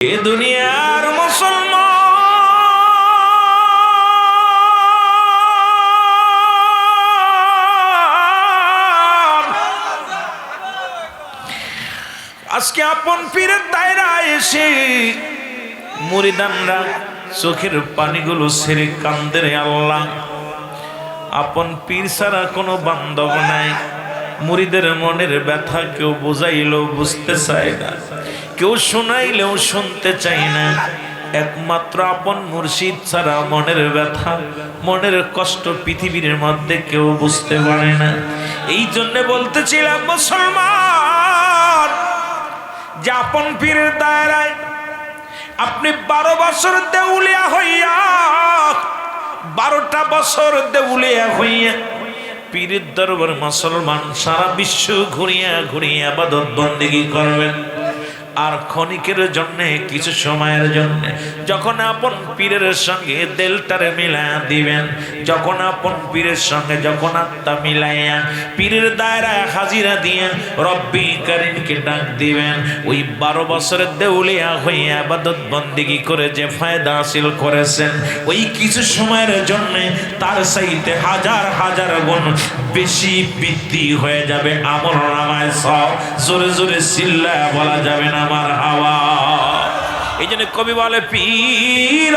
এ দুনিয়ার মুসলমান আজকে আপন পীরের দায়রায় এসে মুরিদানরা চোখের পানিগুলো ছেড়ে কান্দে রে আল্লাহ। আপন পীর ছাড়া কোনো বান্ধব নাই। মুরিদের মনের ব্যথা কেউ বুঝাইলেও বুঝতে চায় না, কেউ শোনাইলেও শুনতে চায় না। একমাত্র আপন মুর্শিদ ছাড়া মনের ব্যথা, মনের কষ্ট পৃথিবীর মধ্যে কেউ বুঝতে পারে না। এই জন্য বলতেছিলাম মুসলমান যে আপন পীরের দায়রায় আপনি 12 বছর দেউলিয়া হইয়া, 12টা বছর দেউলিয়া হইয়া পীরের দরবার মুসলমান সারা বিশ্ব ঘুরিয়া ঘুরিয়া ইবাদত বন্দেগী করবেন। আর ক্ষণিকের জন্য, কিছু সময়ের জন্য যখন আপন পীরের সঙ্গে দিলটারে মিলাইয়া দিবেন, যখন আপন পীরের সঙ্গে যখন আত্মা মিলাইয়া পীরের দায়রায় হাজিরা দিয়ে রব্বি করিমকে ডাক দিবেন, ওই 12 বছরের দেউলিয়া হইয়া ইবাদত বন্দেগী করে যে ফায়দা হাসিল করেছেন, ওই কিছু সময়ের জন্য তার চাইতে হাজার হাজার গুণ বেশি বৃদ্ধি হয়ে যাবে আমলনামায় সব। জোরে জোরে চিল্লায়া বলা যাবে না আমার হাওয়া। এই জন্য কবি বলে পীর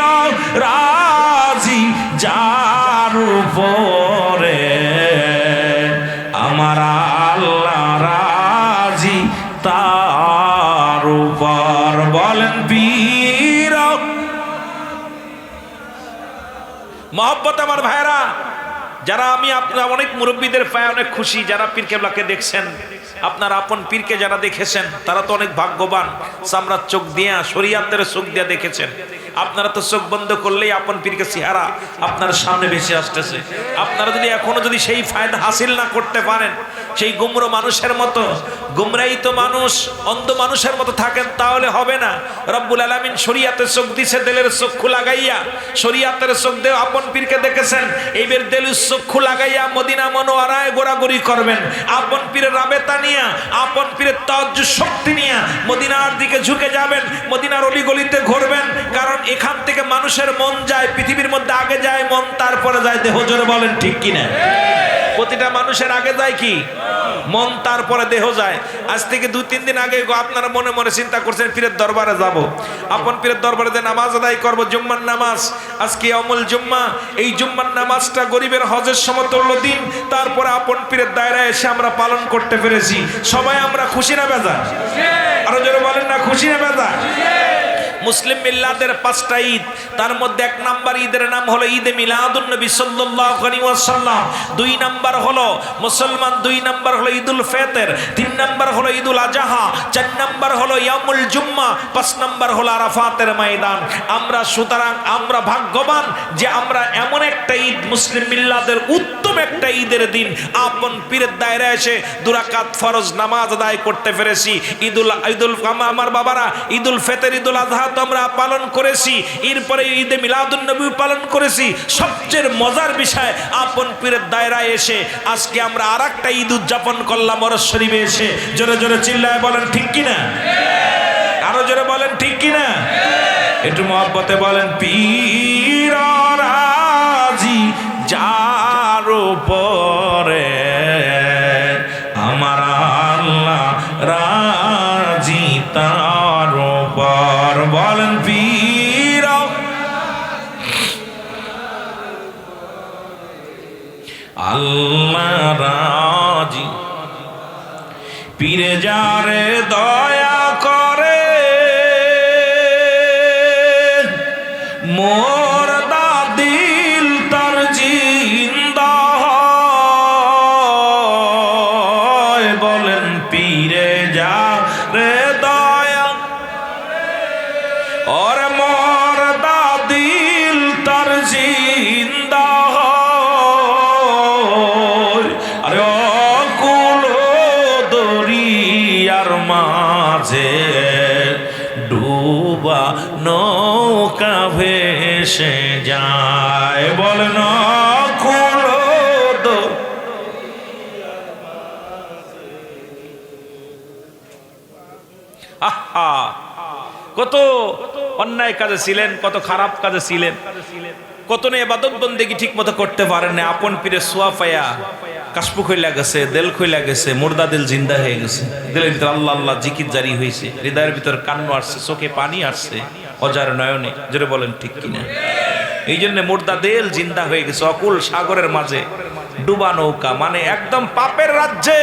রাজি যার উপরে আমার আল্লাহ রাজি তার উপর। বলেন পীর মহব্বত। আমার ভাইরা যারা, আমি আপনারা অনেক মুরব্বীদের পায়ে অনেক খুশি যারা পীর কেবলাকে দেখছেন। আপনারা আপন পীরকে যারা দেখেছেন তারা তো অনেক ভাগ্যবান। চামড়ার চোখ দিয়ে, শরীয়তের চোখ দিয়ে দেখেছেন। আপনারা তো চোখ বন্ধ করলেই আপন পীরকে চেহারা আপনার সামনে ভেসে আসতেছে। আপনারা যদি এখনো যদি সেই ফায়দা হাসিল না করতে পারেন, সেই গুমরা মানুষের মতো, গুমরাহিত মানুষ, অন্ধ মানুষের মতো থাকেন, তাহলে হবে না। রব্বুল আলামিন শরীয়তের চোখ দিছে, দিলের চক্ষু লাগাইয়া শরীয়তের চোখ দিয়ে আপন পীরকে দেখেছেন। এইবার দিলের চক্ষু লাগাইয়া মদিনা মনোয়ারায় গোরাগরি করবেন। আপন পীরের রাবেতা নিয়া, আপন পীরের তাওয়াজ্জুহ শক্তি নিয়া মদিনার দিকে ঝুঁকে যাবেন, মদিনার অলিগলিতে ঘুরবেন। কারণ এখান থেকে মানুষের মন যায় পৃথিবীর মধ্যে, আগে যায় মন, তারপরে যায় দেহ। জোরে বলেন ঠিক কিনা? প্রতিটা মানুষের আগে যায় কি? মন, তারপরে দেহ যায়। আজ থেকে 2-3 দিন আগে আপনারা মনে মনে চিন্তা করছেন পীরের দরবারে যাব, আপন পীরের দরবারে যে নামাজ আদায় করব, জুম্মার নামাজ। আজকে অমল জুম্মা। এই জুম্মার নামাজটা গরিবের হজের সমতুল্য দিন। তারপরে আপন পীরের দায়রায় এসে আমরা পালন করতে পেরেছি। সবাই আমরা খুশি না বেজার? আরো জোরে বলেন না, খুশি না বেজার? মুসলিম মিল্লাতের 5টা ঈদ, তার মধ্যে 1 নাম্বার ঈদের নাম হলো ঈদে মিলাদুন নবী সাল্লাল্লাহু আলাইহি ওয়াসাল্লাম। 2 নাম্বার হলো মুসলমান, 2 নাম্বার হলো ঈদুল ফিতর, 3 নাম্বার হলো ঈদুল আজহা, 4 নাম্বার হলো ইয়ামুল জুম্মা, 5 নাম্বার হলো আরাফাতের ময়দান। আমরা সুতরাং আমরা ভাগ্যবান যে আমরা এমন একটা ঈদ, মুসলিম মিল্লাতের উত্তম একটা ঈদের দিন আপন পীরের দায়রায় এসে 2 রাকাত ফরজ নামাজ আদায় করতে পেরেছি। ঈদুল আমার বাবারা ঈদুল ফিতর, ঈদুল আজহা আমরা পালন করেছি, এরপরে ঈদে মিলাদুন নবী পালন করেছি। সবচেয়ে মজার বিষয়, আপন পীরের দায়রায় এসে আজকে আমরা আরেকটা ঈদ উদযাপন করলাম ওরস শরীফে এসে। জোরে জোরে চিল্লায় বলেন ঠিক কিনা? আরো জোরে বলেন ঠিক কিনা? একটু মহব্বতে বলেন পীর রাজি যার উপরে আমার আল্লাহ রাজি তার উপর। বলেন পীর আল্লাহ রাজি, পীরে যারে দয়া করে মোর দিল তার জিন্দা হয়। বলেন পীরে যারে দয়া और मोर दिल तर जिंदा अरे कुलो दरियार माझे डूबा नौका भेसे जाए। बोलेन कुलो আহা কত অন্যায় কাজে ছিলেন, কত খারাপ কাজে ছিলেন, কত নিয়ে ইবাদত বন্দেগী ঠিক মতো করতে পারেন না। আপন পীরে সোয়া পায়া কাশপু খইলা গেছে, দিল খইলা গেছে, মুর্দা দিল জিন্দা হয়ে গেছে। দিলের ভিতর আল্লাহ আল্লাহ জিকির জারি হয়েছে, হৃদয়ের ভিতর কান্না আসছে, চোখে পানি আসছে, অজার নয়নে। জোরে বলেন ঠিক কিনা? এই জন্য মুর্দা দিল জিন্দা হয়ে গেছে। অকুল সাগরের মাঝে ডুবা নৌকা, মানে একদম পাপের রাজ্যে,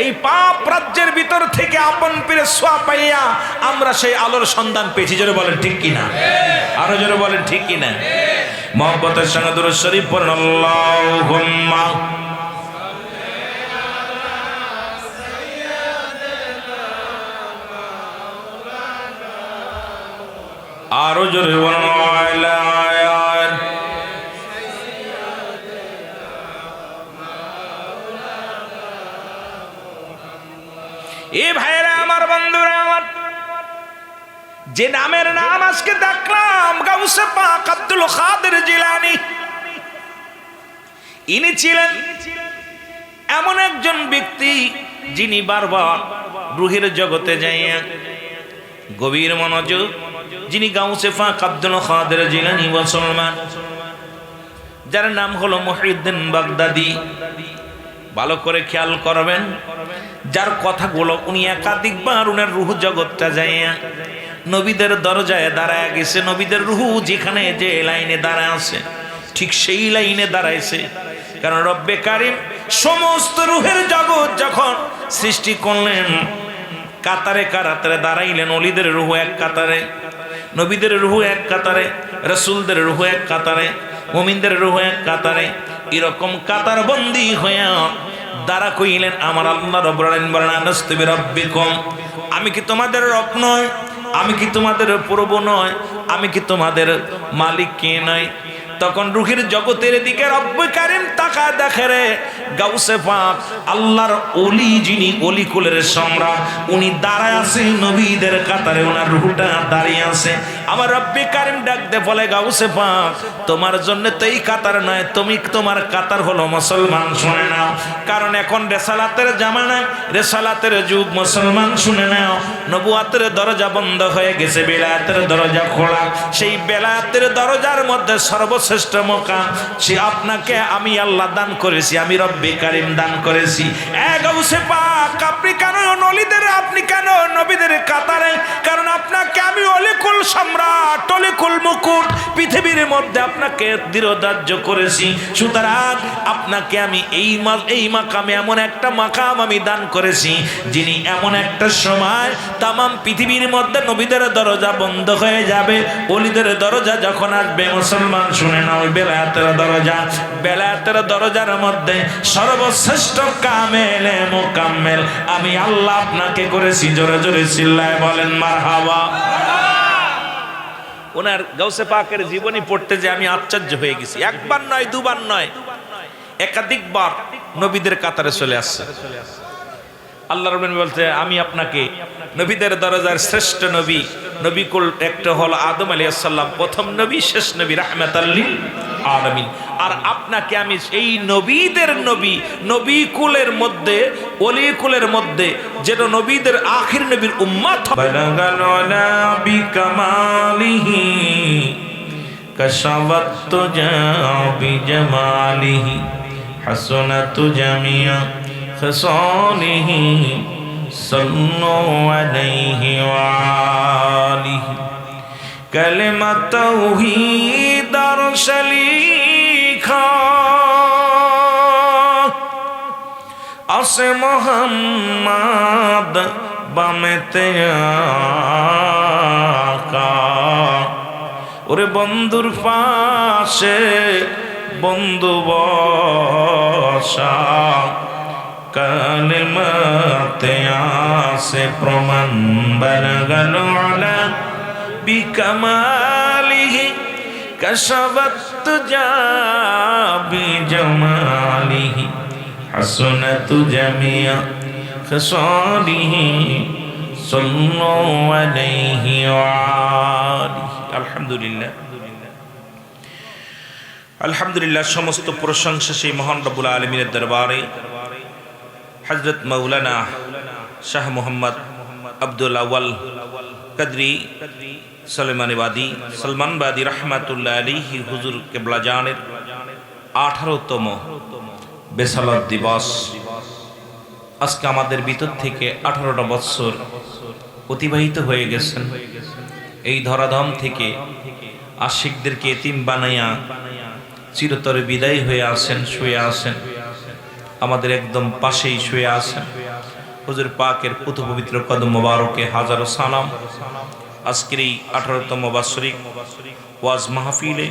এই পাপ রাজ্যের ভিতর থেকে আপন পীরে সোয়া পাইয়া আমরা সেই আলোর সন্ধান পেয়েছি। জোরে বলেন ঠিক কিনা? আরো জোরে বলেন ঠিক কিনা? মহব্বতের সঙ্গে দুরূদ শরীফ পড়ুন। আল্লাহুম্মা আরো জোরে বলুন। এ ভাইরা আমার, বন্ধুরা আমার, যে নামের নাম আজকে দেখলাম, গাউসে পাক আব্দুল কাদের জিলানী, ইনি ছিলেন এমন একজন ব্যক্তি যিনি বারবার রুহের জগতে যাইয়া গভীর মনোযোগ, যিনি গাউসে পাক আব্দুল কাদের জিলানী মুসলমান, যার নাম হলো মুহিউদ্দিন বাগদাদি। ভালো করে খেয়াল করবেন, যার কথাগুলো উনি একাধিকবার উনার রুহ জগৎটা যাইয়া নবীদের দরজায় দাঁড়ায় গেছে। নবীদের রুহ যেখানে যে লাইনে দাঁড়ায় আছে ঠিক সেই লাইনে দাঁড়াইছে। কারণ রব্বে কারিম সমস্ত রুহের জগৎ যখন সৃষ্টি করলেন, কাতারে কাতারে দাঁড়াইলেন। অলিদের রুহ এক কাতারে, নবীদের রুহ এক কাতারে, রাসূলদের রুহ এক কাতারে, মুমিনদের রুহ এক কাতারে। এরকম কাতার বন্দী হইয়া দাঁড়া কইলেন আমার আল্লাহ রাব্বুল আলামিন বলেন, আলাস্তু বিরাব্বিকুম, আমি কি তোমাদের রব নয়? আমি কি তোমাদের প্রভু নয়? আমি কি তোমাদের মালিক কে নয়? তখন রুহের জগতের দিকে রব্বে কারিম তাকায় দেখে রে গাউসে পাক আল্লাহর ওলি, যিনি ওলি কুলের সম্রাট, উনি দাঁড়ায় আছে নবীদের কাতারে, ওনার রুহটা দাঁড়িয়ে আছে। আমার রব্বে কারিম ডাক দে বলে, গাউসে পাক তোমার জন্য তো এই কাতার নয়, তুমি তোমার কাতার হলো মুসলমান। শুনে নাও, কারণ এখন রেসালাতের জামানায়, রেসালাতের যুগ। মুসলমান শুনে নাও, নবুয়াতের দরজা বন্ধ হয়ে গেছে, বেলায়েতের দরজা খোলা। সেই বেলায়েতের দরজার মধ্যে সর্বশ্রেষ্ঠ মুকাম সে আপনাকে আমি আল্লাহ দান করেছি, আমি রব্বে কারিম দান করেছি। গাউসে পাক আপনি কেন নলিদের, আপনি কেন নবীদের কাতারে? কারণ আপনাকে আমি অলিকুল সম্রাট, অলিকুল মুকুট পৃথিবীর মধ্যে আপনাকে দৃঢ়ধার্য করেছি। সুতরাং আপনাকে আমি এই মাকামে, এমন একটা মাকাম আমি দান করেছি, যিনি এমন একটা সময় তামাম পৃথিবীর মধ্যে নবীদের দরজা বন্ধ হয়ে যাবে, অলিদের দরজা যখন আসবে। মুসলমান শুনে না, ওই বেলায়েতের দরজা, বেলায়েতের দরজার মধ্যে সর্বশ্রেষ্ঠ কামেলে মুকাম্মেল আমি আল্লাহ আপনাকে করেছি। জোরে জোরে চিল্লায় বলেন মারহাবা। ওনার গাউসে পাকের জীবনী পড়তে যে আমি আশ্চর্য হয়ে গেছি। একবার নয়, দুবার নয়, একাধিকবার নবীদের কাতারে চলে আসছে। আল্লাহ রাব্বুল বলতে, আমি আপনাকে নবীদের দরজার শ্রেষ্ঠ নবী, নবীকুল একটা হলো আদম আলাইহিস সালাম, প্রথম নবী, শেষ নবী, রাহমাতাল লিল আলামিন। আর আপনাকে আমি এই নবীদের নবী, নবীকুলের মধ্যে, ওলিকুলের মধ্যে, যেটা নবীদের আখির নবীর উম্মত। বালাগানা বিকামালিহি কাশাবাত জাবি জামালিহি হাসানাতু জামিয়া খসালিহি সাল্লু আলাইহি ওয়া আলিহি কালিমা তাওহীদ আরশালিখা আসে মোহাম্মদ বামেতে আকা। ওরে বন্ধুর পাশে বন্ধু বসা, কালিমাতে আসে প্রমাণ। বালাগাল আলা বিকামালিহি কাশাবাত জাবি জামালিহি হাসানাতু জামিয়া খসালিহি সাল্লু আলাইহি ওয়া আলিহি। আলহামদুলিল্লাহ, আলহামদুলিল্লাহ। সমস্ত প্রশংসা সেই মহান রব্বুল আলামিনের দরবারে। হযরত মাওলানা শাহ মোহাম্মদ আব্দুল আউয়াল কাদরি সলমান বাদী রহমাতুল্লাহ আলাইহি হুজুর কেবলা জানের 18তম বেসালাত দিবস। আজকে আমাদের ভিতর থেকে 18টা বছর অতিবাহিত হয়ে গেছেন। এই ধরাধাম থেকে আশিকদেরকে এতিম বানাইয়া চিরতরে বিদায় হয়ে আসেন, শুয়ে আসেন। আমাদের একদম পাশেই শুয়ে আছেন হুজুর পাকের পুত পবিত্র কদম মোবারকে হাজারো সালাম। আজকের এই 18তম বাৎসরিক ওয়াজ মাহফিলে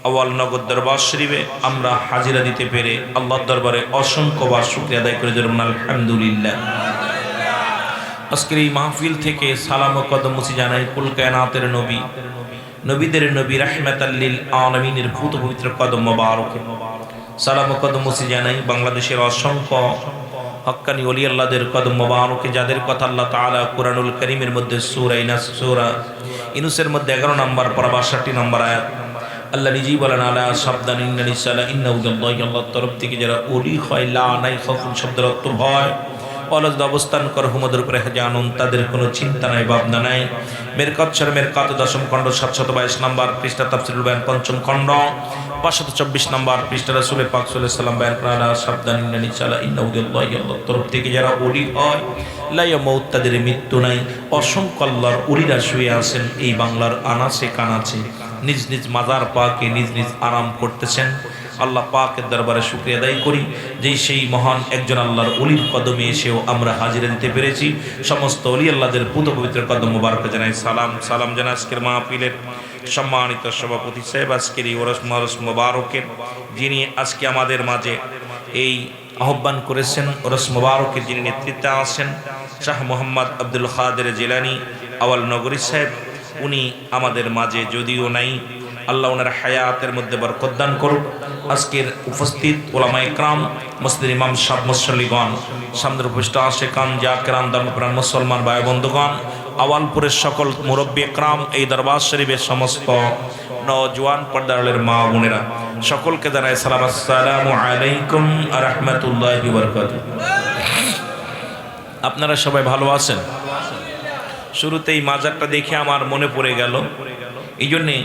আওয়াল নগর দরবার শরীফে আমরা হাজিরা দিতে পেরে আল্লাহর দরবারে অসংখ্যবার শুকরিয়া আদায় করে জরুন আলহামদুলিল্লাহ। আজকের এই মাহফিল থেকে সালাম ও কদম মুছি জানাই কুল কায়নাতের নবী, নবীদের নবী রাহমাতাল লিল আলামিনের পুত পবিত্র কদম মোবারকে সালাম ও কদম মুছি জানাই বাংলাদেশের অসংখ্য হক্কানি ওলি আল্লাহদের কদম মোবারকে, যাদের কথা আল্লাহ তাআলা কুরআনুল কারীমের মধ্যে সূরা ইউনূসের মধ্যে 11 নম্বর পারা 62 নম্বর আয়াত আল্লাহ নিজেই বলেন, আলা সাবধান ইন্না নিসালা ইন্নাহু বিল্লাহি, আল্লাহর তরফ থেকে যারা ওলি হয়, লা নাই খাউফুন শব্দের অর্থ ভয়, অলজ অবস্থান করে হুমদের উপরে জানুন, তাদের কোনো চিন্তা নাই ভাবনা নাই। মেরকাত শর মেরকাত 10ম খণ্ড 722 নম্বর পৃষ্ঠা তাফসীরুল বায়ান 5ম খণ্ড 524 নম্বর পৃষ্ঠা রাসূল পাক সাল্লাল্লাহু আলাইহি ওয়াসাল্লাম বয়ান করা, আলা সাবধান ইন্না নিসালা ইন্নাহু বিল্লাহি, আল্লাহর তরফ থেকে যারা ওলি হয়, লা ইয়ামুত, তাদের মৃত্যু নাই। অসংখ্য আল্লাহর ওলিরা শুয়ে আছেন এই বাংলার আনাচে কানাচে, নিজ নিজ মাজার পাকে নিজ নিজ আরাম করতেছেন। আল্লাহ পাকের দরবারে শুকরিয়া আদায় করি যে সেই মহান একজন আল্লাহর ওলির কদমে এসেও আমরা হাজিরা দিতে পেরেছি। সমস্ত ওলি আল্লাহদের পুত পবিত্র কদম মোবারক জানাই সালাম। সালাম জানাই আজকের মাহফিলের সম্মানিত সভাপতি সাহেব, আজকের এই ওরস মোবারকের যিনি আজকে আমাদের মাঝে এই আহ্বান করেছেন, ওরস মোবারকের যিনি নেতৃত্বে আছেন শাহ মোহাম্মদ আব্দুল কাদের জিলানী আওয়াল নগরী সাহেব, উনি আমাদের মাঝে যদিও নাই, আল্লাহ ওনার হায়াতের মধ্যে বরকত দান করুক। আজকের উপস্থিত ওলামায়ে কেরাম, মসজিদের ইমাম সাহেব, মুসল্লিগণ, সামনের উপস্থিত আশিকান জাকিরান, ধর্মপ্রাণ মুসলমান ভাই বন্ধুগণ, আওয়ালপুরের সকল মুরব্বী একরাম, এই দরবার শরীফের সমস্ত নওজোয়ান পর্দারের মা বোনেরা, সকলকে জানাই সালাম, আসসালামু আলাইকুম ওয়া রাহমাতুল্লাহি ওয়া বারাকাতুহু। আপনারা সবাই ভালো আছেন? শুরুতেই মাজারটা দেখে আমার মনে পড়ে গেল, এই জন্যে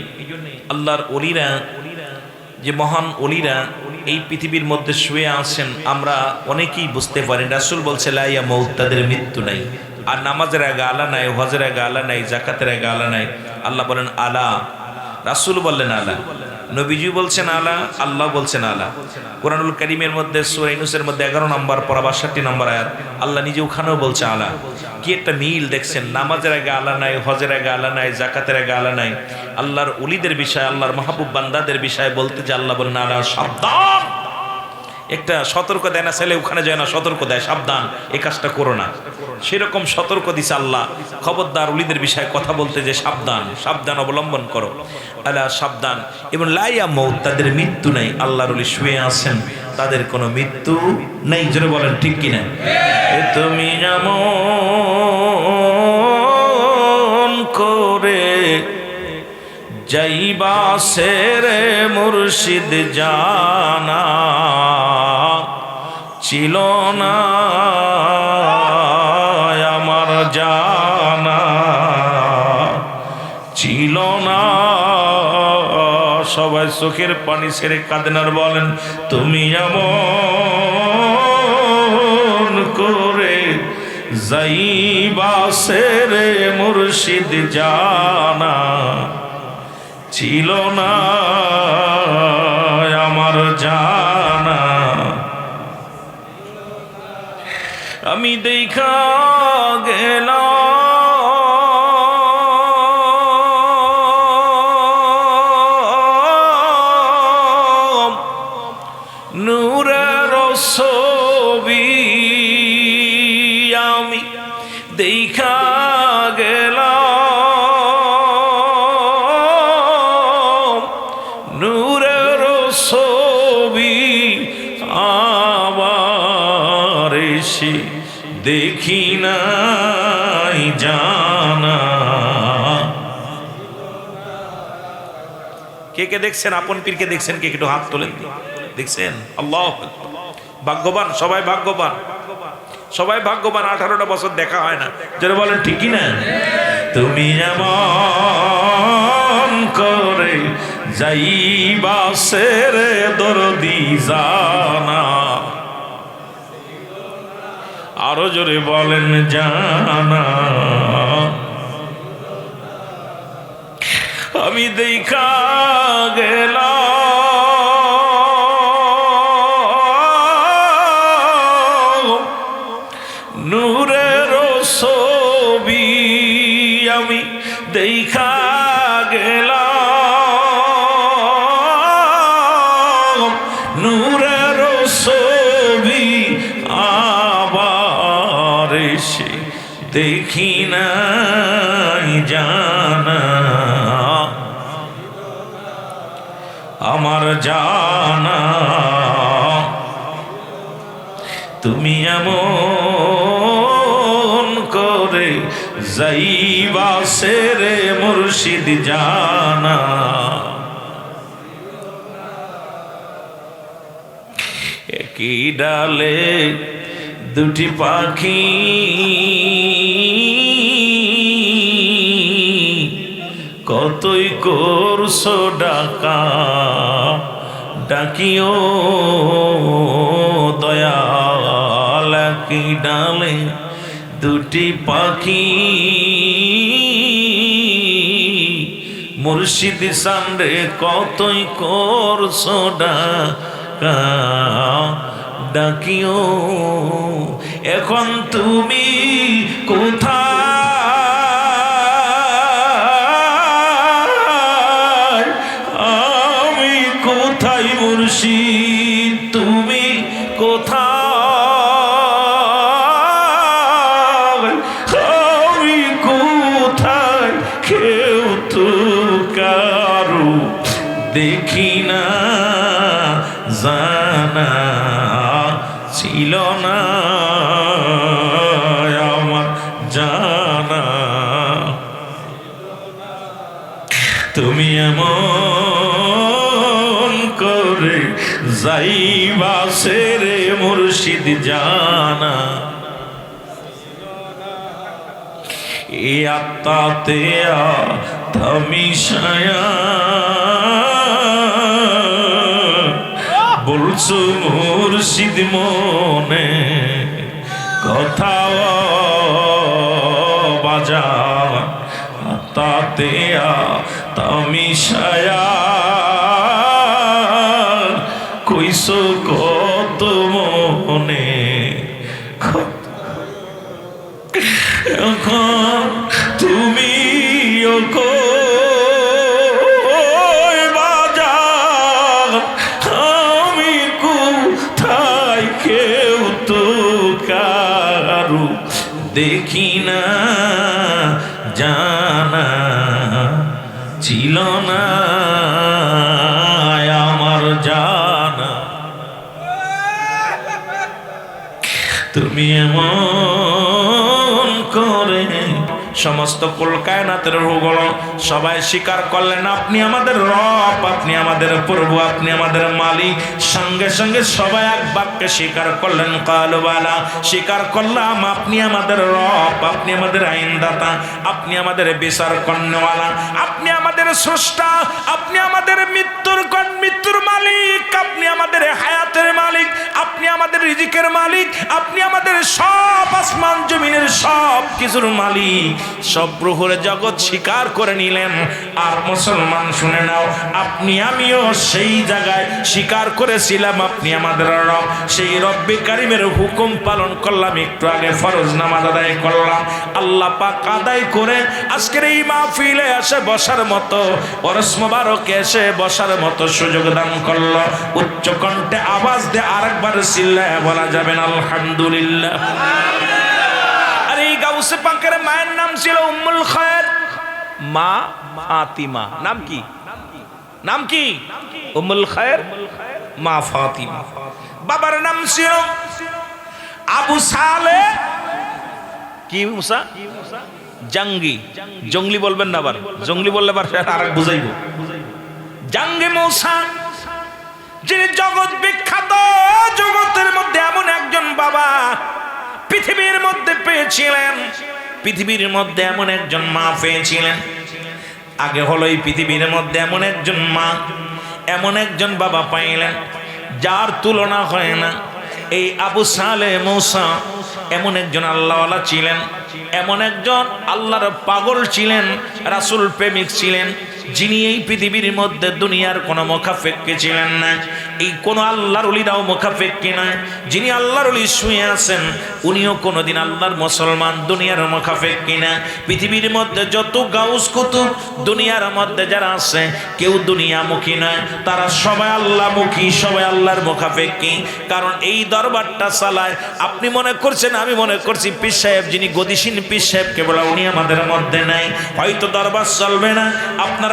আল্লাহর ওলিরা, যে মহান ওলিরা এই পৃথিবীর মধ্যে শুয়ে আছেন, আমরা অনেকেই বুঝতে পারি। রাসূল বলছে, লা ইয়ামুত, তাদের মৃত্যু নাই। আর নামাজের আগে আলা নাই, হজের আগে আলা নাই, জাকাতের আগে আলা নাই। আল্লাহ বলেন আলা, রাসূল বললেন আলা, নবীজি বলছেন আলা, আল্লাহ বলছেন আলা। কুরআনুল কারীমের মধ্যে সূরা ইউনূসের মধ্যে 11 নম্বর পারা 62 নম্বর আয়াত আল্লাহ নিজে ওখানেও বলছে আলা। কি একটা মিল দেখছেন, নামাজের আগে আলা নাই, হজের আগে আলা নাই, জাকাতের আগে আলা নাই। আল্লাহর ওলিদের বিষয়, আল্লাহর মাহবুব বান্দাদের বিষয় বলতে যে আল্লাহ বলেন আলা, সাবধান। একটা সতর্ক দেয় না, ছেলে ওখানে যায় না, সতর্ক দেয়, সাবধান এই কাজটা করো না। সেরকম সতর্ক দিছে আল্লাহ, খবরদার ওলিদের বিষয়ে কথা বলতে যে সাবধান, সাবধান অবলম্বন করো, আলা সাবধান। এবং লা ইয়ামুত, তাদের মৃত্যু নাই। আল্লাহর ওলি শুয়ে আছেন, তাদের কোনো মৃত্যু নেই। জোরে বলেন ঠিক কিনা? তুমি যেমন করে যাইবা সেরে মুর্শিদ জানা, ছিল না আমার জানা, ছিল না। সবাই চোখের পানি ছেড়ে কাঁদেন আর বলেন, তুমি এমন করে যাইবা সেরে মুর্শিদ জানা, ছিল না আমার জানা। আমি দেখা গেলাম নূরের ছবি, আমি দেখা গেলাম নূরের ছবি, আবার এসে দেখি নাই জানা। কে কে দেখছেন? আপন পীরকে দেখছেন? কে একটু হাত তোলেন। দেখছেন? আল্লাহ ভাগ্যবান, সবাই ভাগ্যবান, সবাই ভাগ্যবান। 18টা বছর দেখা হয় না, যারা বলেন ঠিক কি না? তুমি এমন করে যাইবা সেরে দরদি জানা, আরো জোরে বলেন জানা। আমি দেখা গেলাম নূরের ছবি, আমি দেখা গেলাম নূরের ছবি, আবার এসে দেখি নাই জানা আমার জানা। তুমি এমন করে যাইবা সেরে মুর্শিদ জানা, একই ডালে দুটি পাখি কতই করছো ডাকা ডাকিও দয়াল, একই ডালে দুটি পাখি মুর্শিদ সামনে কতই করছো ডাকা ডাকিও। এখন তুমি কোথায়, আমি কোথায় মুর্শিদ তুমি কোথায়, আমি কোথায় কেউ তো কারো দেখি না জানা ছিল না আমার জানা। তুমি এমন করে যাইবা সেরে মুর্শিদ জানা, এ আত্মাতে তুমি ছায়া বলছো মুর্শিদ মনে কথা বাজা, তাতে তুমি ছায়া কইছো কত মনে। এখন তুমি বাজার, আমি কোথায় কেউ তো কারো দেখি না জানা ছিল না আমার জানা। তুমি এমন করে সমস্ত কুল কায়নাতের রূহগুলো সবাই স্বীকার করলেন আপনি আমাদের রব, আপনি আমাদের প্রভু, আপনি আমাদের মালিক। সঙ্গে সঙ্গে সবাই এক বাক্যে স্বীকার করলেন কালু বালা, স্বীকার করলাম আপনি আমাদের রব, আপনি আমাদের আইনদাতা, আপনি আমাদের বিচার কর্ণওয়ালা, আপনি আমাদের স্রষ্টা, আপনি আমাদের মৃত্যুর মালিক, আপনি আমাদের হায়াতের মালিক, আপনি আমাদের রিজিকের মালিক, আপনি আমাদের সব আসমান জমিনের সব কিছুর মালিক। সব প্রহরে জগৎ স্বীকার করে নিলেন। আর মুসলমান শুনে নাও, আপনি আমিও সেই জায়গায় স্বীকার করেছিলাম আপনি আমাদের রব। সেই রব্বে কারিমের হুকুম পালন করলাম, একটু আগে ফরজ নামাজ আদায় করলাম। আল্লাহ পাক আদায় করে আজকের এই মাহফিলে এসে বসার মতো, ওরস মোবারকে এসে বসার মতো সুযোগ দান করল। উচ্চ কণ্ঠে আওয়াজ দিয়ে আরেকবার চিল্লায় বলা যাবেন আলহামদুলিল্লাহ। আর এই গাউসে পাকের মায়ের নাম ছিল উম্মুল খায়ের মা ফাতিমা। নাম কি? নাম কি? উম্মুল খায়ের মা ফাতিমা। বাবার নাম ছিল আবু সালে কি মুসা জঙ্গি। জঙ্গলি বলবেন না, আবার জঙ্গলি বললে আরেক বুঝাইব। জঙ্গি মুসা, যিনি জগৎ বিখ্যাত, জগতের মধ্যে এমন একজন বাবা পৃথিবীর মধ্যে পেয়েছিলেন পৃথিবীর মধ্যে এমন একজন মা পেয়েছিলেন, আগে হলো এই পৃথিবীর মধ্যে এমন একজন মা, এমন একজন বাবা পাইলেন যার তুলনা হয় না। এই আবু সালেহ মূসা এমন একজন আল্লাহওয়ালা ছিলেন, এমন একজন আল্লাহর পাগল ছিলেন, রাসূল প্রেমিক ছিলেন, যিনি এই পৃথিবীর মধ্যে দুনিয়ার কোনো মুখাফেক্কি ছিলেন না। এই কোন আল্লাহর ওলিরাও মুখাফেক্কি নয়। যিনি আল্লাহর ওলি শুয়ে আছেন উনিও কোনোদিন আল্লাহর মুসলমান, দুনিয়ার মুখাফেক্কি না। পৃথিবীর মধ্যে যত গাউস কুতুব দুনিয়ার মধ্যে যারা আছে কেউ দুনিয়ামুখী নয়, তারা সবাই আল্লাহমুখী, সবাই আল্লাহর মুখাফেক্কি। কারণ এই দরবারটা চালায়, আপনি মনে করছেন, আমি মনে করছি পীর সাহেব, যিনি গদিসীন পীর সাহেব কেবল উনি আমাদের মধ্যে নাই, হয়তো দরবার চলবে না। আপনারা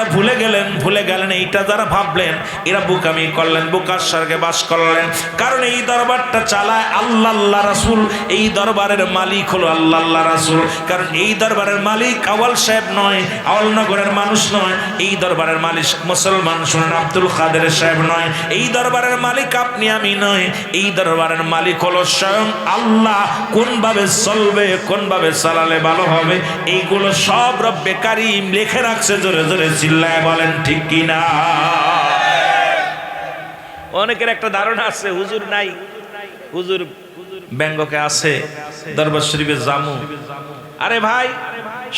ভুলে গেলেন এইটা যারা ভাবলেন এরা বোকামি করলেন, বোকার স্বর্গে বাস করলেন। কারণ এই দরবারটা চালায় আল্লাহ রাসূল, এই দরবারের মালিক হলো আল্লাহ রাসূল। কারণ এই দরবারের মালিক আওয়াল সাহেব নয়, আওয়ালনগরের মানুষ নয়। এই দরবারের মালিক মুসলমান শুনেন আব্দুল কাদের সাহেব নয়। এই দরবারের মালিক আপনি আমি নয়, এই দরবারের মালিক হলো স্বয়ং আল্লাহ। কোনভাবে চলবে, কোনভাবে চালালে ভালো হবে, এইগুলো সব রব্বে কারীম লিখে রাখছে। জোরে জোরে চিল্লায় বলেন ঠিক কিনা? অনেকের একটা ধারণা আছে হুজুর নাই, হুজুর ব্যাংককে আছে, দরবার শরীফে জামু। আরে ভাই,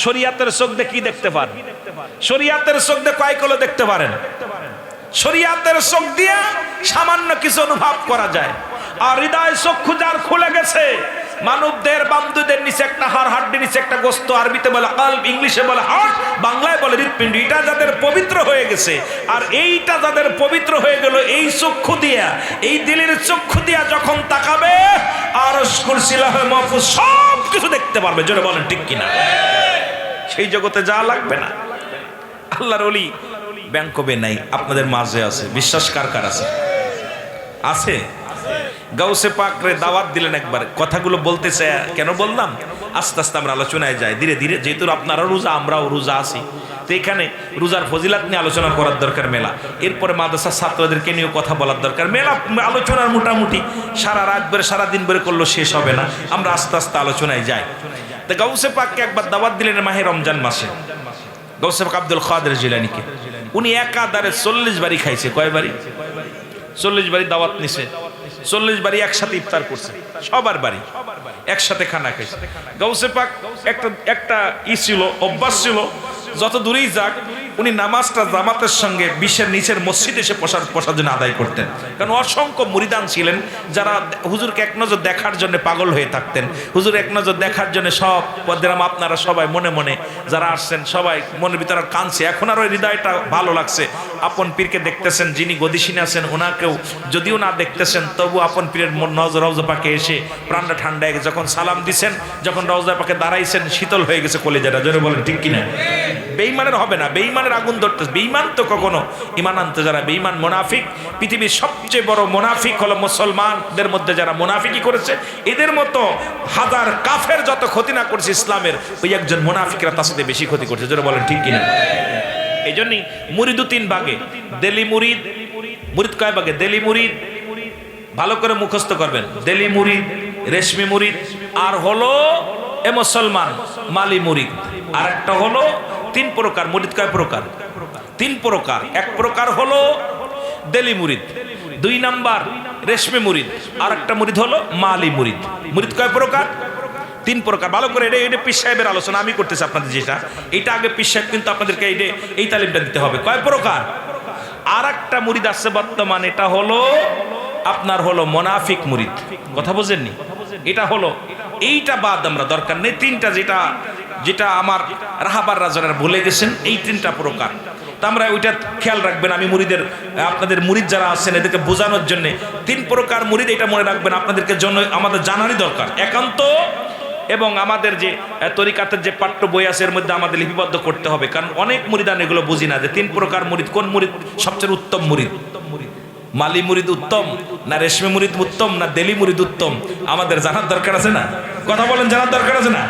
শরীয়তের চোখ দিয়ে কি দেখতে পারেন? শরীয়তের চোখ দিয়ে কয়গুলো দেখতে পারেন? শরীয়তের চোখ দিয়ে সামান্য কিছু অনুভব করা যায়। আর হৃদয় চক্ষু যার খুলে গেছে, মানবদের বান্ধুদের নিচে একটা হাড়, নিচে একটা গোস্ত, আরবিতে বলে কলব, ইংলিশে বলে হার্ট, বাংলায় বলে হৃৎপিণ্ড। এটা যাদের পবিত্র হয়ে গেছে, আর এইটা যাদের পবিত্র হয়ে গেল, এই চক্ষু দিয়া, এই দিলের চক্ষু দিয়া যখন তাকাবে, আরশ কুরসি লাহে মাহফুজ সব কিছু দেখতে পারবে। জোরে বলেন ঠিক কিনা? সেই জগতে যা লাগবে না। আল্লাহর ওলি ব্যাংকবে নাই, আপনাদের মাঝে আছে। বিশ্বাস কার কার আছে? আছে। গাউসে পাক রে দাওয়াত দিলেন একবার, কথাগুলো বলতেছে কেন বললাম, আস্তে আস্তে আমরা আলোচনায় যাই ধীরে ধীরে। যেহেতু আপনারা রোজা, আমরাও রোজা আছি, তো এখানে রোজার ফজিলাত নিয়ে আলোচনা করার দরকার মেলা। এরপরে মাদ্রাসার ছাত্রদেরকে নিয়েও কথা বলার দরকার মেলা। আলোচনার মোটামুটি সারা রাত ধরে, সারা দিন ধরে করলেও শেষ হবে না। আমরা আস্তে আস্তে আলোচনায় যাই। তো গাউসে পাককে একবার দাওয়াত দিলেন মাহে রমজান মাসে। গাউসে পাক আব্দুল কাদের জিলানীকে উনি একাধারে 40 বাড়ি খাইছে। কয় বাড়ি? 40 বাড়ি দাওয়াত নিছে, 40 বাড়ি একসাথে ইফতার করছে, সবার বাড়ি একসাথে খানা খাইছে। গাউসে পাক একটা ছিল, অভ্যাস ছিল, যত দূরেই যাক উনি নামাজটা জামাতের সঙ্গে 20-এর নিচের মসজিদে এসে বসার জন্য আদায় করতেন। কারণ অসংখ্য মুরিদান ছিলেন যারা হুজুরকে এক নজর দেখার জন্য পাগল হয়ে থাকতেন। হুজুর এক নজর দেখার জন্য সব পদ্রাম, আপনারা সবাই মনে মনে যারা আসছেন সবাই মনের ভিতরে কাঁদছে। এখন আর ওই হৃদয়টা ভালো লাগছে, আপন পীরকে দেখতেছেন, যিনি গদিসীনে আছেন ওনাকেও যদিও না দেখতেছেন, তবু আপন পীরের নজর রওজা পাকে এসে প্রাণটা ঠান্ডা হয়ে গেছে। যখন সালাম দিছেন, যখন রওজা পাকে দাঁড়াইছেন, শীতল হয়ে গেছে কলিজাটা। জোরে বলেন ঠিক কিনা? বেঈমানের হবে না, বেঈমানের আগুন ধরতে। বেঈমান তো কখনো ঈমান আনতে যারা বেঈমান, মুনাফিক, পৃথিবীর সবচেয়ে বড় মুনাফিক হলো মুসলমানদের মধ্যে যারা মুনাফিকি করেছে। এদের মতো হাজার কাফের যত ক্ষতি না করেছে ইসলামের, ওই একজন মুনাফিকরা তার সাথে বেশি ক্ষতি করছে। জোরে বলেন ঠিক কিনা? এই জন্যই মুরিদু 3 ভাগে। দেলি মুরিদ, মুরিদ কয় ভাগে? দেলি মুরিদ, ভালো করে মুখস্থ করবেন। দেলি মুরিদ, রেশমি মুরিদ, আর হলো এ মুসলমান মালি মুরিদ। আর একটা হলো 3 প্রকার মুরিদ। কয় প্রকার? 3 প্রকার। এক প্রকার হলো দেলি মুরিদ, 2 নাম্বার রেশমি মুরিদ, আর একটা মুরিদ হলো মালি মুরিদ। মুরিদ কয় প্রকার? 3 প্রকার। ভালো করে এটা পীর সাহেবের আলোচনা আমি করতেছি আপনাদের, যেটা এটা আগে পীর সাহেব কিন্তু আপনাদেরকে এই তালিমটা দিতে হবে। কয় প্রকার? আর একটা মুরিদ আছে বর্তমান, এটা হলো আপনার হলো মুনাফিক মুরিদ। কথা বুঝেননি? এটা হলো, এইটা বাদ আমরা দরকার নেই। 3টা যেটা আমার রাহাবার রাজারা বলে গেছেন, এই 3টা প্রকার। তা আমরা ওইটা খেয়াল রাখবেন। আমি মুরিদের, আপনাদের মুরিদ যারা আছেন এদেরকে বোঝানোর জন্য 3 প্রকার মুরিদ, এটা মনে রাখবেন, আপনাদেরকে জন্য আমাদের জানারই দরকার একান্ত। এবং আমাদের যে তরিকাতের যে পাঠ্য বই আছে এর মধ্যে আমাদের লিপিবদ্ধ করতে হবে। কারণ অনেক মুরিদান এগুলো বুঝি না যে 3 প্রকার মুরিদ, কোন মুরিদ সবচেয়ে উত্তম মুরিদ। মালি মুরিদ উত্তম না রেশমি মুরিদ উত্তম না দেলি মুরিদ উত্তম, আমাদের জানার দরকার আছে না? কথা বলেন, জানার দরকার আছে না?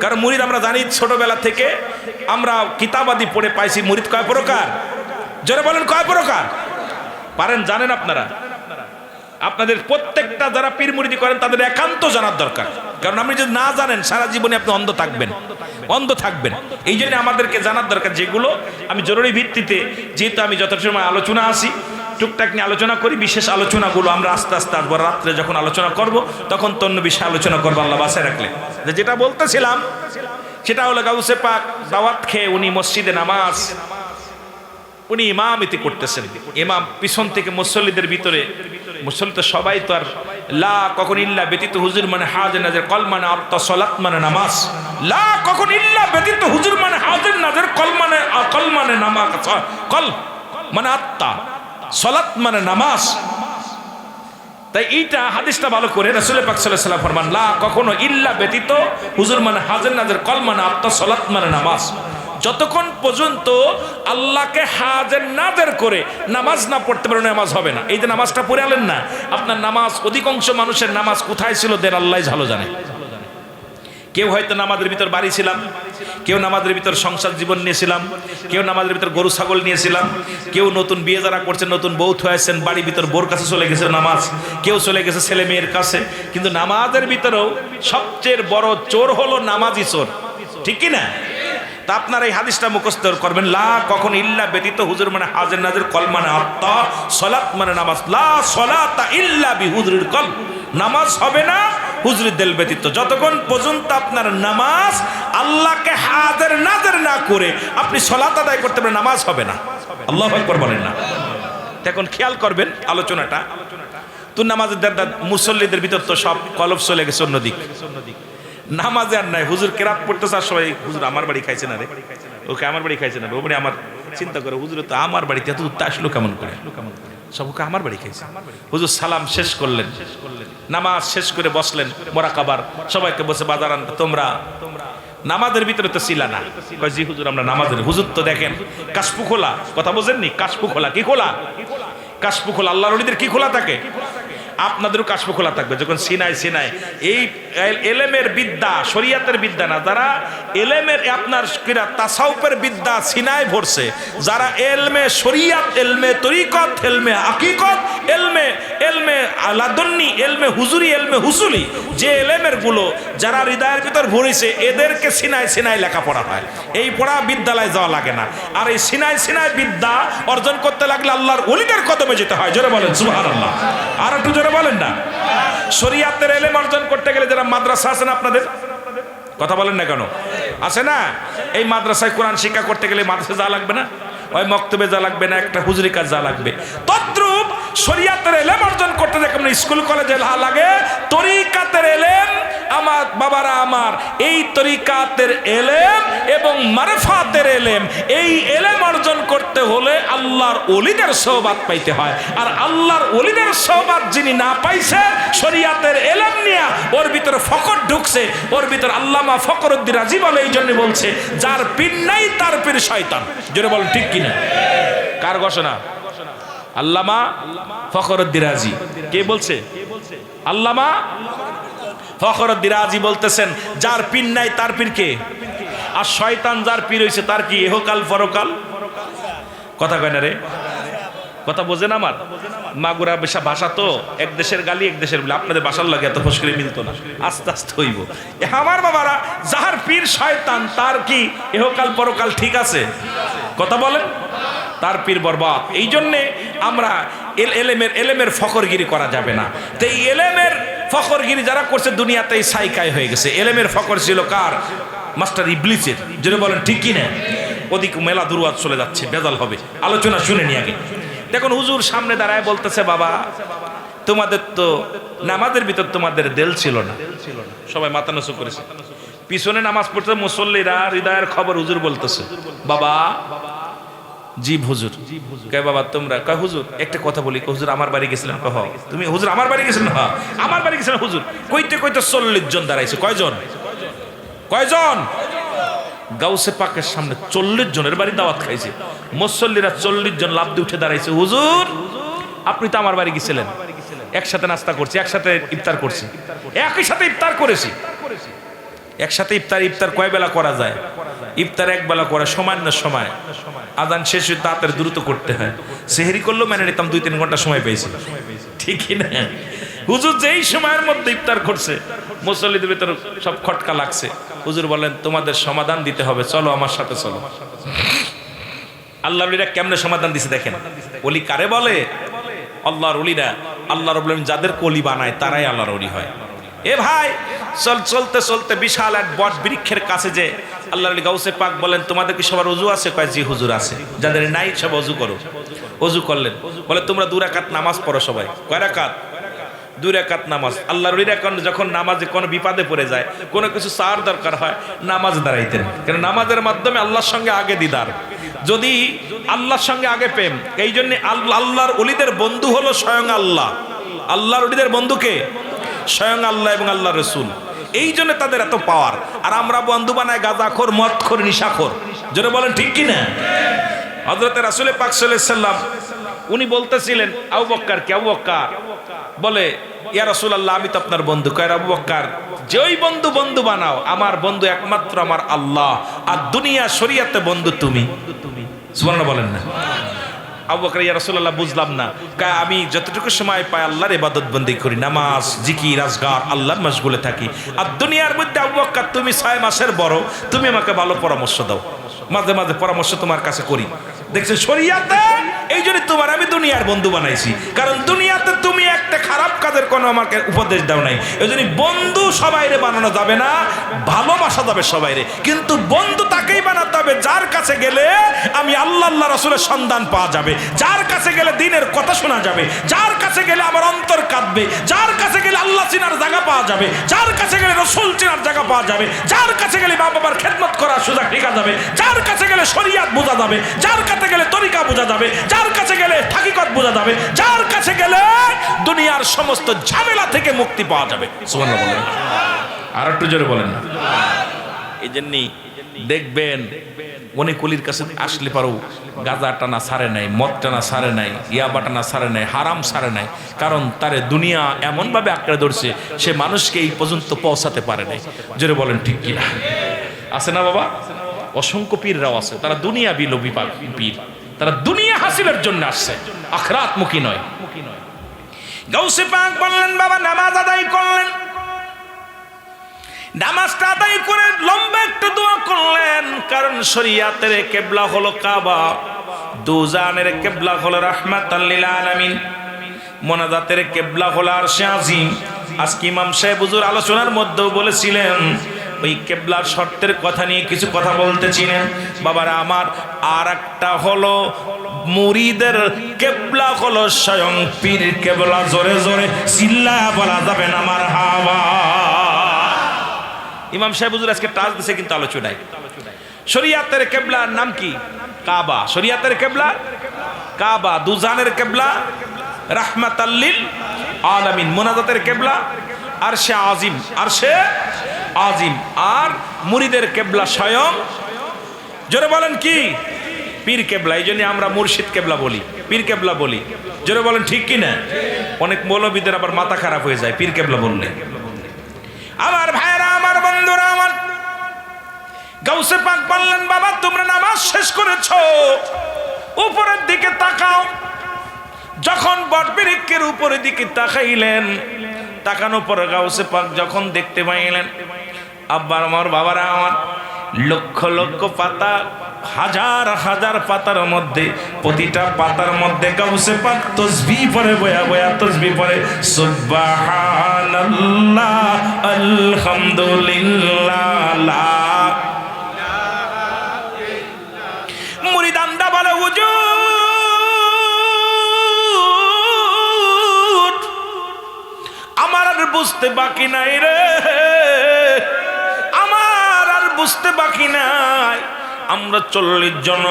কারণ মুরিদ আমরা জানি ছোটবেলা থেকে আমরা কিতাবাদি পড়ে পাইছি। মুরিদ কয় প্রকার? জোরে বলেন কয় প্রকার? পারেন জানেন আপনারা? আপনাদের প্রত্যেকটা যারা পীর মুরিদি করেন তাদের একান্ত জানার দরকার, কারণ আপনি যদি না জানেন সারা জীবনে আপনি অন্ধ থাকবেন। এই জন্য আমাদেরকে জানার দরকার, যেগুলো আমি জরুরি ভিত্তিতে, যেহেতু আমি যত সময় আলোচনা আসি টুকটাক নিয়ে আলোচনা করি, বিশেষ আলোচনাগুলো আমরা আস্তে আস্তে আসবো, রাত্রে যখন আলোচনা করব তখন তো অন্য বিষয়ে আলোচনা করবো আল্লাহ বাসায় রাখলে। যেটা বলতেছিলাম সেটা হলো গাউসে পাক দাওয়াত খেয়ে উনি মসজিদে নামাজ উনি ইমামতি করতেছেন। ইমাম পিছন থেকে মুসল্লিদের ভিতরে, মুসল্লি তো সবাই তো আর লা কখন ইল্লা ব্যতীত হুজুর মানে হাজির নাজের কল মানে আত্মা সলাত মানে নামাজ, লা কখন ইল্লা ব্যতীত হুজুর মানে হাজির নাজের কল মানে নামাজ, কল মানে আত্মা, সলাত মানে নামাজ। তাই এইটা হাদিসটা ভালো করে রাসূল পাক সাল্লাল্লাহু আলাইহি ওয়াসাল্লাম ফরমান, লা কখনো ইল্লা ব্যতীত হুজুর মানে হাজির নাজের কল মানে আত্মা সলাত মানে নামাজ। যতক্ষণ পর্যন্ত আল্লাহকে হাজির নাজের করে নামাজ না পড়তে পারে নামাজ হবে না। এই যে নামাজটা পড়ে আলেন না, আপনার নামাজ, অধিকাংশ মানুষের নামাজ কোথায় ছিল দেন আল্লাহই ভালো জানে। কেউ হয়তো নামাজের ভিতর বাড়ি ছিলাম, কেউ নামাজের ভিতর সংসার জীবন নিয়েছিলাম, কেউ নামাজের ভিতর গরু ছাগল নিয়েছিলাম, কেউ নতুন বিয়ে যারা করছেন নতুন বউ হয়েছেন বাড়ির ভিতর বোর কাছে চলে গেছে নামাজ, কেউ চলে গেছে ছেলে মেয়ের কাছে। কিন্তু নামাজের ভিতরেও সবচেয়ে বড় চোর হলো নামাজি চোর, ঠিক কি না? তা আপনারা এই হাদিসটা মুখস্থ করবেন, লা কখন ইল্লা ব্যতীত হুজুর মানে হাজির নাজির কল মানে আত্মা সলাত মানে নামাজ, লা সলাতা ইল্লা বিহুজুরিল কল, নামাজ হবে না হুজুরের দিল ব্যতীত। যতক্ষণ পর্যন্ত আপনার নামাজ আল্লাহকে হাজির নাজির না করে আপনি সলাত আদায় করতে পারেন নামাজ হবে না। আল্লাহু আকবার বলেন না। এখন খেয়াল করবেন আলোচনাটা তো, নামাজের মুসল্লিদের ভিতর তো সব কলব চলে গেছে অন্যদিক, নামাজে আর নাই। হুজুর কেরাত পড়তেছে আর সবাই হুজুর আমার বাড়ি খাইছে না রে, ওকে আমার বাড়ি খাইছে না রে, ও মানে আমার চিন্তা করে হুজুর তো আমার বাড়িতে এত দূর আসলো কেমন করে, সবকে আমার বাড়ি খাইছে। হুজুর সালাম শেষ করলেন, নামাজ শেষ করে বসলেন মোরাকাবার, সবাইকে বসে বাজার আনতে, তোমরা নামাজের ভিতরে তো ছিল না। কয় জি হুজুর আমরা নামাজের। হুজুর তো দেখেন কাশপু খোলা, কথা বোঝেননি? কাশপু খোলা, কি খোলা? কাশপু খোলা। আল্লাহর ওলিদের কি খোলা থাকে? আপনাদেরও কাশপু খোলা থাকবে। যখন সিনাই এই এলেমের বিদ্যা, শরিয়াতের বিদ্যা না, যারা এলেমের আপনার তাসাউফের বিদ্যা সিনায় ভরছে, যারা এলমে শরিয়াত, এলমে তরিকত, এলমে হাকিকত, এলমে লাদন্নি, এলমে হুজুরি, এলমে হুসুলি, যে এলেমের গুলো যারা হৃদয়ের ভিতর ভরেছে, এদেরকে সিনাই লেখাপড়া হয়। এই পড়া বিদ্যালয়ে যাওয়া লাগে না। আর এই সিনাই বিদ্যা অর্জন করতে লাগলে আল্লাহর ওলিদের কদমে যেতে হয়। জোরে বলেন সুবহানাল্লাহ। আর একটু জোরে বলেন না। শরিয়াতের এলেম অর্জন করতে গেলে যারা মাদ্রাসা আছেন, আপনাদের কথা বলেন না কেন? আছে না? এই মাদ্রাসায় কোরআন শিক্ষা করতে গেলে মাদ্রাসা যা লাগবে না, ওই মক্তবে যা লাগবে না, একটা হুজুরি কাজ যা লাগবে। তদ্রূপ শরিয়াতের এলেম অর্জন করতে যেমন স্কুল কলেজে লাগে, তরিকাতের এলেম আমার বাবারা আমার, এই তরিকাতের এলেম এবং মারফাতের এলেম, এই এলেম অর্জন করতে হলে আল্লাহর ওলিদের সোহবাত পাইতে হয়। আর আল্লাহর ওলিদের সোহবাত যিনি না পাইছে, শরিয়াতের এলেম নিয়ে ওর ভিতরে ফকর ঢুকছে, ওর ভিতরে আল্লামা ফখরুদ্দিন রাজি বলে, এই জন্য বলছে যার পীর নাই তার পীর শয়তান। জোরে বলেন ঠিক কিনা? কার ঘোষণা? আল্লামা ফখরুদ্দিন রাজি। কে বলছে? আল্লামা ফখরুদ্দিন রাজি বলতেছেন যার পীর নাই তার পীর কে? আর শয়তান যার পীর হইছে তার কি ইহকাল পরকাল? কথা কয় না রে, কথা বোঝেন আমার? মাগুরা বেশা ভাষা তো, এক দেশের গালি এক দেশের বলে, আপনাদের ভাষার লাগে এত ফসকে মিলতো না, আস্তে আস্তে হইব। আমার বাবারা, যার পীর শয়তান তার কি ইহকাল পরকাল ঠিক আছে? কথা বলেন, তার পীর বরবাদ। এই জন্যে আমরা এলেমের ফখরগিরি করা যাবে না। তো এই এলেমের ফখরগিরি যারা করছে দুনিয়াতেই সাইকায় হয়ে গেছে। এলেমের ফখর ছিল কার? মাস্টার ইবলিসের। যেটা বলেন ঠিক কি না? ওদিক মেলা দুর্বাদ চলে যাচ্ছে, বেজাল হবে। আলোচনা শুনে নি আগে। দেখুন হুজুর সামনে দাঁড়ায় বলতেছে, বাবা তোমাদের তো নামাজের ভিতর তোমাদের দেল ছিল না। সবাই মাথা নষ্ট করেছে। পিছনে নামাজ পড়তে মুসল্লিরা হৃদয়ের খবর হুজুর বলতেছে, বাবা জি হুজুর। কে বাবা তোমরা? কয় হুজুর একটা কথা বলি। হুজুর আমার বাড়ি গেছিলেন। কহ তুমি হুজুর আমার বাড়ি গেছিলেন? হ্যাঁ আমার বাড়ি গেছিলেন হুজুর। কইতে 40 জন দাঁড়াইছে। কয়জন? গাউসে পাকের সামনে 40 জনের বাড়ি দাওয়াত খাইছে। মুসল্লিরা 40 জন লাফ দিয়ে উঠে দাঁড়াইছে, হুজুর আপনি তো আমার বাড়ি গেছিলেন, একসাথে নাস্তা করছি, একসাথে ইফতার করছি, একই সাথে ইফতার করেছি। একসাথে ইফতার কয় বেলা করা যায়? ইফতার এক বেলা করে সামান্য সময়, আজান শেষ হয়ে তাড়াতাড়ি দ্রুত করতে হয়। সেহরি করলেও মেনে নিতাম 2-3 ঘন্টা সময় পেয়েছি। ঠিক না? হুজুর যেই সময়ের মধ্যে ইফতার করছে মুসল্লিদের ভিতরে সব খটকা লাগছে। হুজুর বলেন তোমাদের সমাধান দিতে হবে, চলো আমার সাথে চলো। আল্লাহর ওলিরা কেমনে সমাধান দিছে দেখেন। ওলি কারে বলে? আল্লাহর ওলিরা, আল্লাহ রাব্বুল আলামিন যাদের কলি বানায় তারাই আল্লাহর ওলি হয়। এ ভাই চলতে চলতে বিশাল এক বট বৃক্ষের কাছে যে আল্লাহর ওলি গাউসে পাক বলেন তোমাদের কি সবার ওযু আছে? কয় জি হুজুর আছে। যাদের নাই সব ওযু করো। ওযু করলেন, বলে তোমরা 2 রাকাত নামাজ পড়ো সবাই। কয় রাকাত? 2 রাকাত নামাজ। আল্লাহর ওলিরা যখন নামাজে কোনো বিপদে পড়ে যায়, কোনো কিছু চার দরকার হয়, নামাজ দাঁড়াইতেন। কারণ নামাজের মাধ্যমে আল্লাহর সঙ্গে আগে দিদার, যদি আল্লাহর সঙ্গে আগে প্রেম। এই জন্য আল্লাহর ওলিদের বন্ধু হলো স্বয়ং আল্লাহ। আল্লাহর ওলিদের বন্ধুকে স্বয়ং আল্লাহ এবং আল্লাহ রসুল। এই জন্য তাদের এত পাওয়ার। আর আমরা বন্ধু বানায় গাঁজাখোর, মদখোর, নিশাখোর। জোরে বলেন ঠিক কি না? হযরত রাসূল পাক সাল্লাল্লাহু আলাইহি সাল্লাম উনি বলতেছিলেন আবু বকর কে, আবু বকর বলে ইয়া রাসূলুল্লাহ আমি তো আপনার বন্ধু। কয় আবু বকর যেই বন্ধু বন্ধু বানাও, আমার বন্ধু একমাত্র আমার আল্লাহ, আর দুনিয়া শরীয়তে বন্ধু তুমি। সুবহানাল্লাহ বলেন না? আবু বকর ইয়া রাসূলুল্লাহ বুঝলাম না। কয় আমি যতটুকু সময় পাই আল্লাহর ইবাদত বন্দি করি, নামাজ, জিকির, আজকার, আল্লাহর মশগুলে থাকি। আর দুনিয়ার মধ্যে আবু বকর তুমি 6 মাসের বড়, তুমি আমাকে ভালো পরামর্শ দাও। মাঝে মাঝে পরামর্শ তোমার কাছে করি। দেখছেন শরীয়তে এই জন্য তোমার আমি দুনিয়ার বন্ধু বানাইছি, কারণ দুনিয়াতে তুমি একটা খারাপ কাজের কোনো আমাকে উপদেশ দাও নাই। এই জন্য বন্ধু সবাইরে বানানো যাবে না, ভালোবাসা যাবে সবাইরে। কিন্তু বন্ধু তাকেই বানাতে হবে যার কাছে গেলে আমি আল্লাহ আল্লাহ রাসূলের সন্ধান পাওয়া যাবে, যার কাছে গেলে দ্বীনের কথা শোনা যাবে, যার কাছে গেলে আমার অন্তর কাঁদবে, যার কাছে গেলে আল্লাহ চিনার জায়গা পাওয়া যাবে, যার কাছে গেলে রাসূল চিনার জায়গা পাওয়া যাবে, যার কাছে গেলে মা বাবার খেদমত করার সুযোগ শেখা যাবে, যার কাছে গেলে শরীয়ত বোঝা যাবে, যার কাছে গেলে তরিকা বোঝা যাবে, যার কাছে গেলে হাকিকত বোঝা যাবে, যার কাছে গেলে দুনিয়ার সমস্ত ঝামেলা থেকে মুক্তি পাওয়া যাবে। সুবহানাল্লাহ বলেন। আর একটু জোরে বলেন না? এই জন্যই দেখবেন অনেক ওলির কাছে আসলে পারো গাঁজা টানা ছাড়ে নাই, মদ টানা ছাড়ে নাই, ইয়াবা টানা ছাড়ে নাই, হারাম ছাড়ে নাই। কারণ তারে দুনিয়া এমনভাবে আঁকড়ে ধরছে সে মানুষকে এই পর্যন্ত পৌঁছাতে পারে নাই। জোরে বলেন ঠিক কিনা? আছে না বাবা? অসংখ্য পীররাও আছে, তারা দুনিয়া বিলোভী পীর, তারা দুনিয়া হাসিলের জন্য আসছে, আখিরাতমুখী নয়। গাউসে পাক বললেন বাবা নামাজ আদায় করলেন, নামাজটা আদায় করে লম্বা একটা দোয়া করলেন। কারণ শরীয়তের কিবলা হলো কাবা, দুজানের কিবলা হলো রাহমাতাল লিল আলামিন, মোনাজাতের কিবলা হলো আরশে আজিম। আজকে ইমাম সাহেব হুজুর আলোচনার মধ্যেও বলেছিলেন ওই কিবলার শর্তের কথা নিয়ে কিছু কথা বলতেছিলেন। বাবারা আমার আর একটা হলো মুরিদের কিবলা হলো স্বয়ং পীর কিবলা। জোরে জোরে চিল্লায়া বলা যাবে না মারহাবা। ইমাম সাহেব হুজুর আজকে টাচ দিছে কিন্তু আলোচনায়। শরীয়তের কিবলার নাম কি? কাবা। শরীয়তের কিবলা কাবা, দুজানের কিবলা রাহমাতাল লিল আলামিন, মোনাজাতের কিবলা আরশে আজিম, আরশে আজিম। আর মুরিদের কিবলা স্বয়ং, জোরে বলেন কি? পীর কিবলা। এই জন্য আমরা মুর্শিদ কিবলা বলি, পীর কিবলা বলি। জোরে বলেন ঠিক কি না? অনেক মৌলবীদের আবার মাথা খারাপ হয়ে যায় পীর কিবলা বললে। আমার ভাইরা, আমার বন্ধুরা, আমার গাউসে পাক বললেন বাবা তোমরা নামাজ শেষ করেছো, উপরের দিকে তাকাও। যখন বটবৃক্ষের উপরের দিকে তাকাইলেন, তাকানোর পর গাউসে পাক যখন দেখতে পাইলেন আব্বার আমার বাবারা আমার লক্ষ লক্ষ পাতা, হাজার হাজার পাতার মধ্যে প্রতিটা পাতার মধ্যে গাউসে পাক তাসবিহ পড়ে, বয়া বয়া তাসবিহ পড়ে, সুবহানাল্লাহ আলহামদুলিল্লাহ। মুরিদানরা বলে হুজুর আমার আর বুঝতে বাকি নাই রে, আমার আর বুঝতে বাকি নাই। আমরা 40 জন,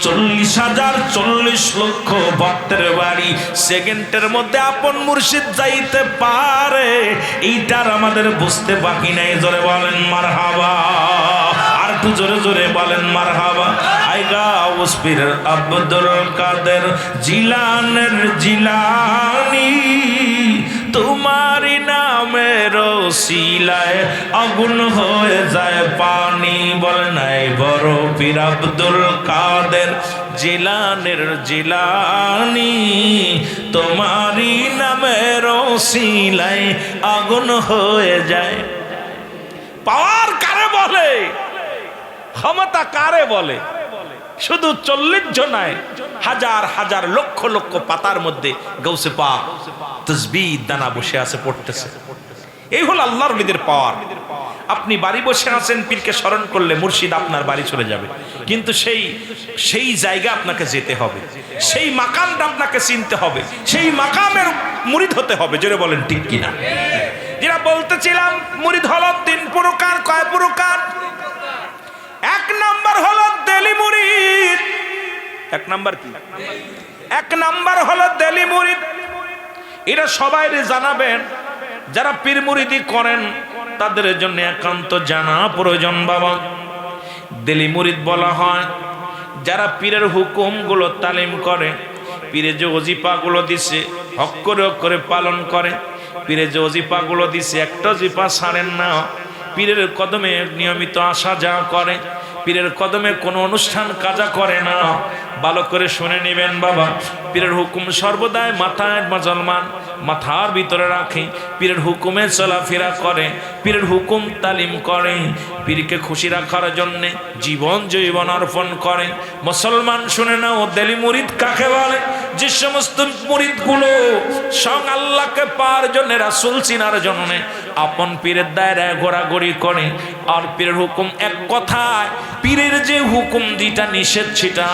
40,000, 40 লক্ষ ভক্তের বাড়ি সেকেন্ডের মধ্যে আপন মুর্শিদ যাইতে পারে, এইটার আমাদের বুঝতে বাকি নাই। জোরে বলেন মারহাবা। আর একটু জোরে জোরে বলেন মারহাবা। আইগা উসপির আব্দুল কাদের জিলানের জিলানি, তোমারি নামের ওসিলায় আগুন হয়ে যায় পানি। বল নাই বড় পীর আব্দুল কাদের জিলানের জিলানি, তোমারই নামের ওসিলায় আগুন হয়ে যায়। পাওয়ার কারে বলে, ক্ষমতা কারে বলে? শুধু 40 জনায় হাজার হাজার লক্ষ লক্ষ পাতার মধ্যে গৌসে পাক তাসবিহ দানা বসে আছে, পড়তেছে। এই হলো আল্লাহর ওলিদের পাওয়ার। আপনি বাড়ি বসে আছেন, পীরকে স্মরণ করলে মুর্শিদ আপনার বাড়ি চলে যাবে, কিন্তু সেই জায়গা আপনাকে যেতে হবে, সেই মাকামটা আপনাকে চিনতে হবে, সেই মাকামের মুরিদ হতে হবে। জোরে বলেন ঠিক কিনা? যেটা বলতেছিলাম, মুরিদ হলো 3 প্রকার। কয় প্রকার? 1 নাম্বার হলো দেলি মুরিদ। 1 নাম্বার কি? 1 নাম্বার হলো দেলি মুরিদ। এটা সবাই জানাবেন, যারা পীর মুরিদি করেন তাদের জন্য একান্ত জানা প্রয়োজন বাবা। দেলি মুরিদ বলা হয় যারা পীরের হুকুমগুলো তালিম করে, পীরে যে ওজিফাগুলো দিছে হক করে পালন করে, পীরে যে ওজিফাগুলো দিছে একটা ওজিফা ছাড়েন না, পীরের কদমে নিয়মিত আসা যাওয়া করে, পীরের কদমে কোনো অনুষ্ঠান কাজা করে না। ভালো করে শুনে নেবেন বাবা, পীরের হুকুম সর্বদাই মাথায় মুসলমান মাথার ভিতরে রাখে, পীরের হুকুমে চলাফেরা করে, পীরের হুকুম তালিম করে, পীরকে খুশি রাখার জন্যে জীবন অর্পণ করে। মুসলমান শুনে নাও, দেলি মুরিদ কাকে বলে? যে সমস্ত মুরিদগুলো স্বয়ং আল্লাহকে পাওয়ার জন্য, রাসূল চিনার জন্য আপন পীরের দায়রায় ঘোরাঘুরি করে, আর পীরের হুকুম এক কথায়, পীরের যে হুকুম যেটা নিষেধ সেটা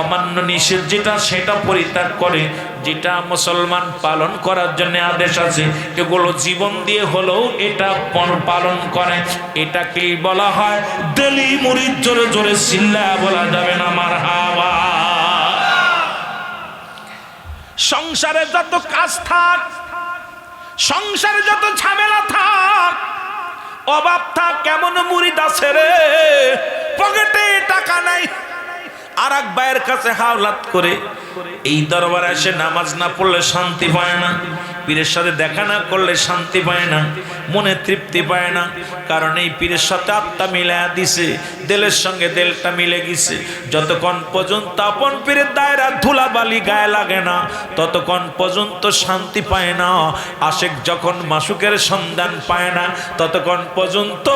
অমান্য, নিষেধ যেটা সেটা পরিত্যাগ করে, যেটা মুসলমান পালন করার জন্য আদেশ আছে এগুলো জীবন দিয়ে হলেও এটা পালন করে। এটাকেই বলা হয় দেলি মুরিদ। জোরে জোরে চিল্লা বলা যাবে না মারহাবা। সংসারে যত কাজ থাক, সংসারে যত ঝামেলা থাক, অভাব থাক, কেমন মুরিদ আছে রে, পকেটে টাকা নাই, আর এক ভাইয়ের কাছে হাওলাত করে এই দরবারে এসে নামাজ না পড়লে শান্তি পায় না, পীরের সাথে দেখা না করলে শান্তি পায় না, মনে তৃপ্তি পায় না। কারণ এই পীরের সাথে আত্মা মিলায়া দিছে, দিলের সঙ্গে দিলটা মিলে গেছে। যতক্ষণ পর্যন্ত আপন পীরের দায়রা ধুলাবালি গায়ে লাগে না, ততক্ষণ পর্যন্ত শান্তি পায় না। আশেক যখন মাসুকের সন্ধান পায় না, ততক্ষণ পর্যন্ত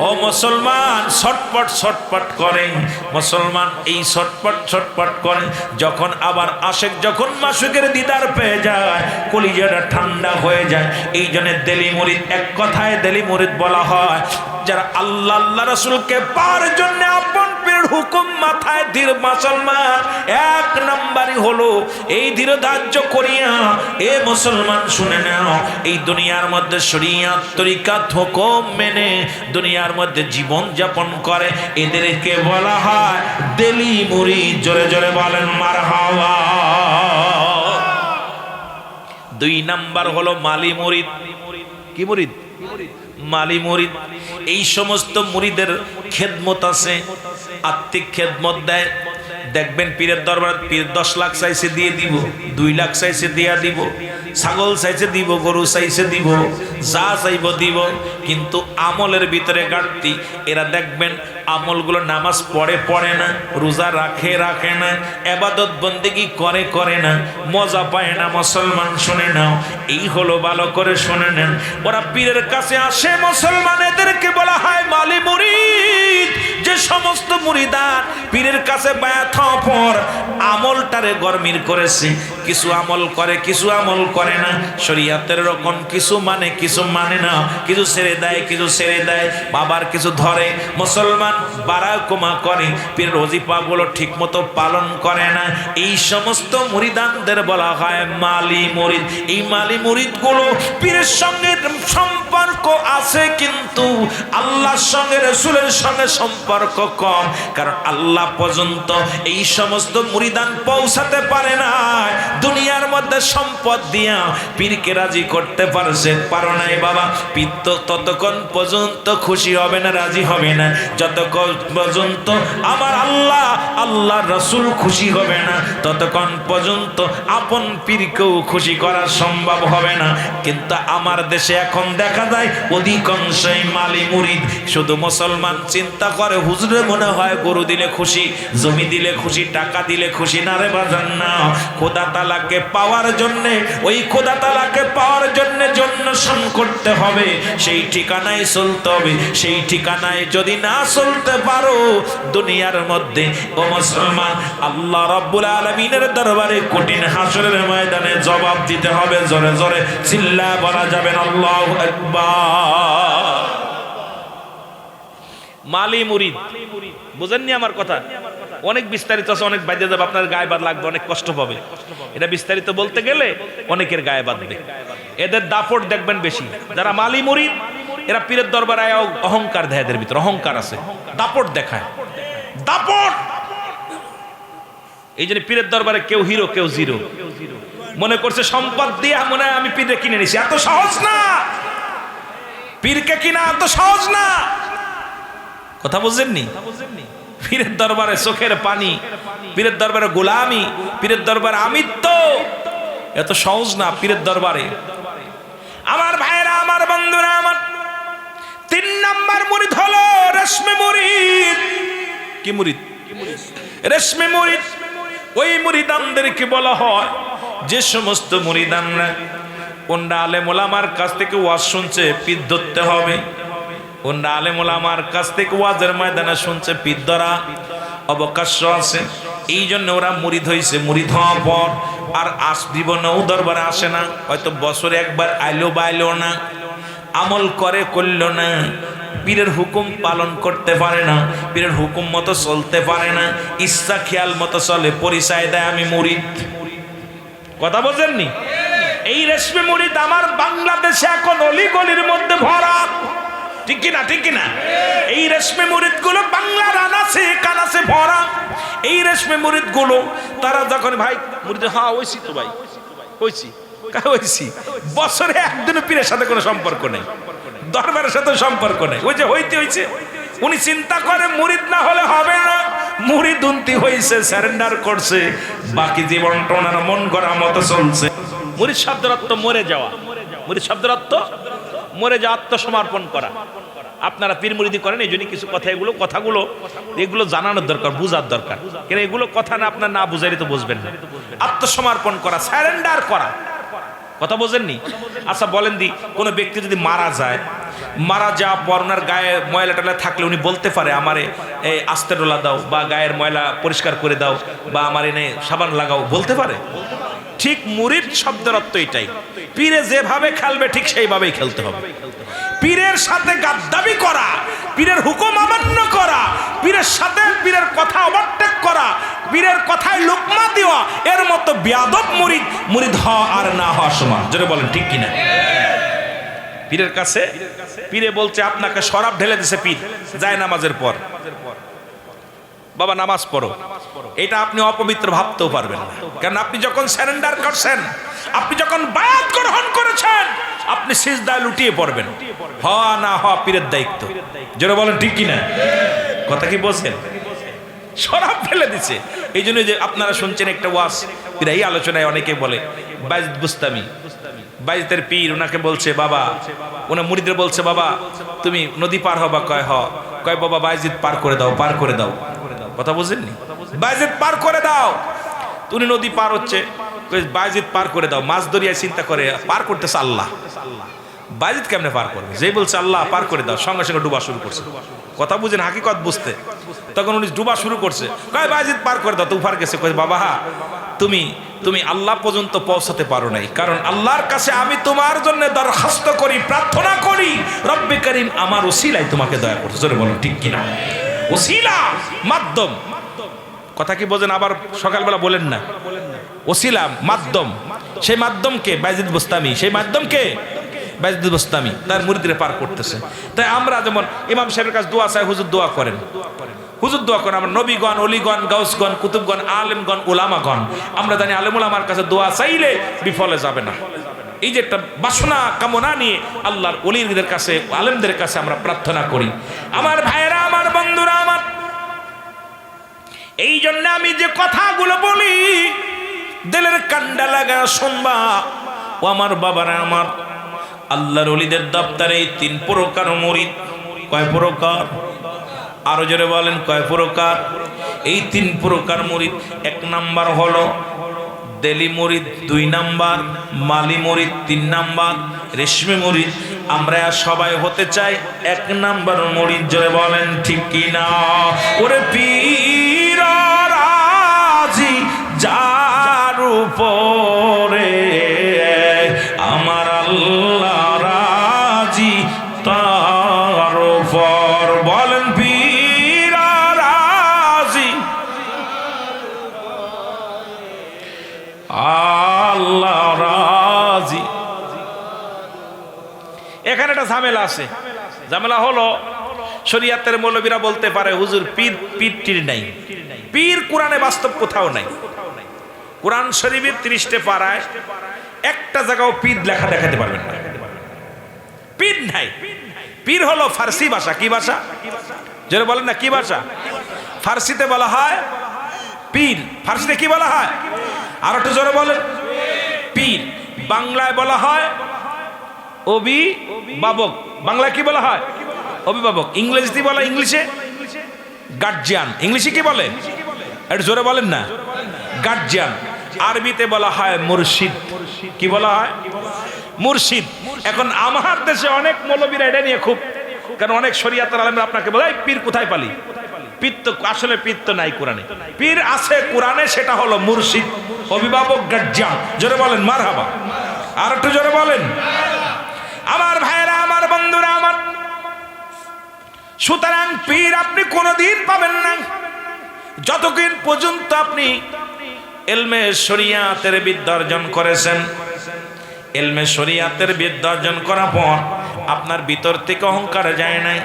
ও মুসলমান ছটপট করে। মুসলমান এই ছটপট করে, যখন আবার আশেক যখন মাসুকের দিদার পেয়ে যায়, কলিজাটা ঠান্ডা হয়ে যায়। এই জন্য দেলি মুরিদ, এক কথায় দেলি মুরিদ বলা হয় যারা আল্লাহ রাসূলকে পাওয়ার জন্য আপন পীরের হুকুম মাথায় ধীর। মুসলমান 1 নাম্বারই হলো এই ধীর ধার্য করিয়া, এ মুসলমান শুনে নাও, এই দুনিয়ার মধ্যে শরীয়ত তরিকাত হুকুম মেনে দুনিয়ার মধ্যে জীবন যাপন করে, এদেরকে বলা হয় দেলি মুরিদ। জোরে জোরে বলেন মারহাবা। 2 নাম্বার হলো মালি মুরিদ। কি মুরিদ? মালি মুরিদ। এই সমস্ত মুরিদের খেদমত আছে, আত্মিক খেদমত দেয়। দেখবেন পীরের দরবার, পীর 10 লাখ চাইছে দিয়ে দিব, 2 লাখ চাইছে দিয়া দিব, ছাগল চাইছে দিব, গরু চাইছে দিব, যা চাইব দিব, কিন্তু আমলের ভিতরে ঘাটতি। এরা দেখবেন আমলগুলো নামাজ পড়ে না, রোজা রাখে না, ইবাদত বন্দেগী করে না, মজা পায় না। মুসলমান শুনে নাও, এই হলো ভালো করে শুনে নেন। ওরা পীরের কাছে আসে, মুসলমান এদেরকে বলা হয় মালি মুরিদ। যে সমস্ত মুরিদান পীরের কাছে বায়াত হওয়ার পর আমলটারে গরমির করেছে, কিছু আমল করে কিছু আমল করে না, শরীয়তের রকম কিছু মানে কিছু মানে না, কিছু ছেড়ে দেয়, বাবার কিছু ধরে। মুসলমান বাড়ায় কমা করে, পীরের ওজিফাগুলো ঠিক মতো পালন করে না। এই সমস্ত মুরিদানদের বলা হয় মালি মুরিদ। এই মালি মুরিদগুলো পীরের সঙ্গে সম্পর্ক আছে, কিন্তু আল্লাহর সঙ্গে রাসূলের সঙ্গে সম্পর্ক কম। কারণ আল্লাহ পর্যন্ত এই সমস্ত মুরিদান পৌঁছাতে পারে না, দুনিয়ার মধ্যে সম্পদ দিয়া পীরকে রাজি করতে পারছে পারো নাই বাবা। পীর তো ততক্ষণ পর্যন্ত খুশি হবে না, রাজি হবে না, যতক্ষণ পর্যন্ত আমার আল্লাহ আল্লাহ রসুল খুশি হবে না, ততক্ষণ পর্যন্ত আপন পীরকেও খুশি করা সম্ভব হবে না। কিন্তু আমার দেশে এখন দেখা যায় অধিকাংশই মালি মুরিদ। শুধু মুসলমান চিন্তা করে হুজুরে মনে হয় গরু দিলে খুশি, জমি দিলে খুশি, টাকা দিলে খুশি। না রে বাজান না, খোদা তাআলাকে পাওয়ার জন্য, ওই খোদা তাআলাকে পাওয়ার জন্য জন্মসন করতে হবে, সেই ঠিকানায় চলতে হবে। সেই ঠিকানায় যদি না চলতে পারো, দুনিয়ার মধ্যে ও মুসলমান আল্লাহ রাব্বুল আলামিনের দরবারে কঠিন হাসরের ময়দানে জবাব দিতে হবে। জোরে জোরে চিল্লা বলা যাবে না আল্লাহু আকবার। মালি মুরিদ বুঝেননি আমার কথা? অনেক বিস্তারিত আছে, অনেক বাইরে যাবে, আপনার গায়ে বাদ লাগবে, অনেক কষ্ট পাবে। এটা বিস্তারিত বলতে গেলে অনেকের গায়ে বাঁধবে। এদের দাপট দেখবেন বেশি। যারা মালি মুরিদ এরা পীরের দরবারে অহংকার দেয়, এদের ভিতরে অহংকার আছে, দাপট দেখায়, দাপট। এই জন্য পীরের দরবারে কেউ হিরো কেউ জিরো। মনে করছে সম্পদ দিয়ে মনে হয় আমি পীরকে কিনে নিছি। এত সহজ না, পীরকে কিনা এত সহজ না। কথা বুঝেননি? পীরের দরবারে চোখের পানি, পীরের দরবারে গোলামি, পীরের দরবারে আমিত্ব এত সহজ না। পীরের দরবারে আমার ভাইরা, আমার বন্ধুরা, আমার 3 নাম্বার মুরিদ হলো রেশমে মুরিদ। কি মুরিদ? রেশমে মুরিদ। ওই মুরিদানদেরকে বলা হয় যে সমস্ত মুরিদানরা কোনটা আলেম ওলামার কাছ থেকে ওয়াজ শুনছে, পীর ধরতে হবে। কোনটা আলেম ওলামার কাছ থেকে ওয়াজের ময়দানে শুনছে, পীর ধরা অবকাশ আছে। এই জন্য ওরা মুরিদ হয়েছে। মুরিদ হওয়ার পর আর জীবনেও দরবারে আসে না, হয়তো বছরে একবার আইলো বা আইলো না, আমল করে করল না, পীরের হুকুম পালন করতে পারে না, পীরের হুকুম মতো চলতে পারে না, ইচ্ছা খেয়াল মতো চলে, পরিচয় দেয় আমি মুরিদ। কথা বোঝেননি? এই রেশমে মুরিদ আমার বাংলাদেশে এখন অলি গলির মধ্যে ভরা। ঠিক কিনা? ঠিক কিনা? এই রেশমে মুরিদ গুলো বাংলার আনাচে কানাচে ভরা। এই রেশমে মুরিদ গুলো তারা যখন ভাই মুরিদ, হ্যাঁ হইছি তো ভাই, হইছি হইছি, বছরে একদিনও পীরের সাথে কোনো সম্পর্ক নেই, দরবারের সাথে সম্পর্ক নেই। ওই যে হইতে হইছে, উনি চিন্তা করে মুরিদ না হলে হবে না। মুরিদ উন্তি হইছে, সারেন্ডার করছে, বাকি জীবনটা ওনার মন করা মতো চলছে। মুরিদ শব্দের অর্থ মরে যাওয়া। মুরিদ শব্দের অর্থ মরে যাওয়া, আত্মসমর্পণ করা। আপনারা পীর মুরিদি করেন, এই জন্য কিছু কথা এগুলো জানানোর দরকার, বুঝার দরকার। কেন এগুলো কথা না আপনার না বুঝাইলে তো বুঝবেন না। আত্মসমর্পণ করা, সারেন্ডার করা। কথা বোঝেননি? আচ্ছা বলেন দি, কোনো ব্যক্তি যদি মারা যায়, মারা যাওয়ার পর ওনার গায়ে ময়লা টয়লা থাকলে উনি বলতে পারে আমারে এই আস্তে ডোলা দাও, বা গায়ের ময়লা পরিষ্কার করে দাও, বা আমার এনে সাবান লাগাও, বলতে পারে? ঠিক মুরিদ শব্দের অর্থ এটাই। পীরে যেভাবে খেলবে ঠিক সেইভাবেই খেলতে হবে। পীরের সাথে গাদ্দাবি করা, পীরের হুকুম অমান্য করা, পীরের সাথে পীরের কথা ওভারটেক করা, পীরের কথায় লোকমা দেওয়া, এর মতো বেয়াদব মুরিদ হওয়া আর না হওয়া সমান। জোরে বলেন ঠিক কিনা? পীরের কাছে পীরে বলছে আপনাকে শরাব ঢেলে দিছে পীর যায় নামাজের পর, বাবা নামাজ পড়ো, এটা আপনি অপবিত্র ভাবতেও পারবেন না। কারণ আপনি যখন সারেন্ডার করছেন, আপনি যখন বায়াত গ্রহণ করেছেন, আপনি সিজদায় লুটিয়ে পড়বেন। হওয়া না হওয়া পীরের দায়িত্ব। যারা বলেন ঠিক কিনা? কথা কি বলছেন? শরাব ফেলে দিছে। এই জন্য যে আপনারা শুনছেন একটা ওয়াজ, এই আলোচনায় অনেকে বলে বাইজিদ বুস্তামি, বাইজিদের পীর ওনাকে বলছে বাবা, ওনা মুরিদদের বলছে বাবা তুমি নদী পার হবা, কয় বাবা বাইজিদ পার করে দাও, পার করে দাও। কথা বুঝেননি? বাইজিদ পার করে দাও। তুমি নদী পার হচ্ছে, বাইজিদ পার করে দাও। মাছ দরিয়ায় চিন্তা করে পার করতেছে আল্লাহ, বাইজিদ কেমনে পার করবে? যে বলছে আল্লাহ পার করে দাও, সঙ্গে সঙ্গে ডুবা শুরু করছে। কথা বুঝেন হাকিকত বুঝতে? তখন উনি ডুবা শুরু করছে, কয় বাইজিদ পার করে দাও, তো উফার গেছে। কয় বাবা তুমি আল্লাহ পর্যন্ত পৌঁছাতে পারো নাই, কারণ আল্লাহর কাছে আমি তোমার জন্য দরখাস্ত করি, প্রার্থনা করি, রব্বে করিম আমার ওসিলায় তোমাকে দয়া করতে। জোরে বলুন ঠিক কিনা? ওসিলা মাধ্যম। কথা কি বোঝেন? আবার সকালবেলা বলেন না ওসিলা মাধ্যম। সেই মাধ্যমকে বাইজিদ বুস্তামি, সেই মাধ্যমকে বাইজুল বোস্তামি তার মুরিদরে পার করতেছে। তাই আমরা যেমন ইমাম সাহেবের কাছে দোয়া চাই, হুজুর দোয়া করেন, হুজুর দোয়া করেন। আমরা নবীগণ, অলিগণ, গাউসগণ, কুতুবগণ, আলেমগণ, উলামাগণ, আমরা জানি আলেম উলামার কাছে দোয়া চাইলে বিফলে যাবে না। এই যে একটা বাসনা কামনা নিয়ে আল্লাহর ওলিদের কাছে, আলেমদের কাছে আমরা প্রার্থনা করি। আমার ভাইয়েরা, আমার বন্ধুরা, আমার এই জন্য আমি যে কথাগুলো বলি দিলের কান্ডা লাগা শুনবা। ও আমার বাবারা, আমার আল্লাহর ওলিদের দপ্তরে এই 3 প্রকার মুরিদ। কয় প্রকার? আরো জোরে বলেন, কয় প্রকার? এই 3 প্রকার মুরিদ। 1 নাম্বার হলো দেলি মুরিদ, 2 নাম্বার মালি মুরিদ, 3 নাম্বার রেশমি মুরিদ। আমরা সবাই হতে চাই 1 নাম্বার মুরিদ। জোরে বলেন ঠিক কি না? ওরে পীর রাজি যার উপরে আমার আল্লাহ রাজি তার উপর। বলেন পীর রাজি আল্লাহ রাজি। এখানে একটা ঝামেলা আছে। ঝামেলা হলো শরীয়তের মৌলবীরা বলতে পারে হুজুর পীর টির নাই। পীর কোরআনে বাস্তব কোথাও নাই। কোরআন শরীফের 30টে পারায় একটা জায়গাও পীর লেখা দেখাতে পারবেন না। পীর নাই। পীর হলো ফার্সি ভাষা। কি ভাষা? যারা বলেন না কি ভাষা? ফার্সিতে বলা হয় পীর। ফার্সিতে কি বলা হয়? আর একটু জোরে বলেন। পীর। বাংলায় বলা হয় অভিভাবক। বাংলায় কি বলা হয়? অভিভাবক। ইংরেজিতে বলা, ইংলিশে গার্জিয়ান। ইংলিশে কি বলে? একটু জোরে বলেন না। গার্জিয়ান। আরবিতে বলা হয় মুর্শিদ। কি বলা হয়? মুর্শিদ। এখন আমার দেশে অনেক মৌলবীরা এটা নিয়ে খুব, কারণ অনেক শরীয়তের আলেমরা আপনাকে বলে পীর কোথায় পালি? পীর তো আসলে পীর তো নাই কোরআনে। পীর আছে কোরআনে, সেটা হলো মুর্শিদ, অভিভাবক, গার্জিয়ান। জোরে বলেন মারহাবা। আর একটু জোরে বলেন। আমার ভাইয়েরা, আমার বন্ধুরা, আমার সুতরাং পীর আপনি কোনোদিন পাবেন না যতক্ষণ পর্যন্ত আপনি ইলমে শরিয়াতের বিদ্যা অর্জন করেছেন। ইলমে শরিয়াতের বিদ্যা অর্জন করার পর আপনার ভিতর থেকে অহংকার যায় নাই,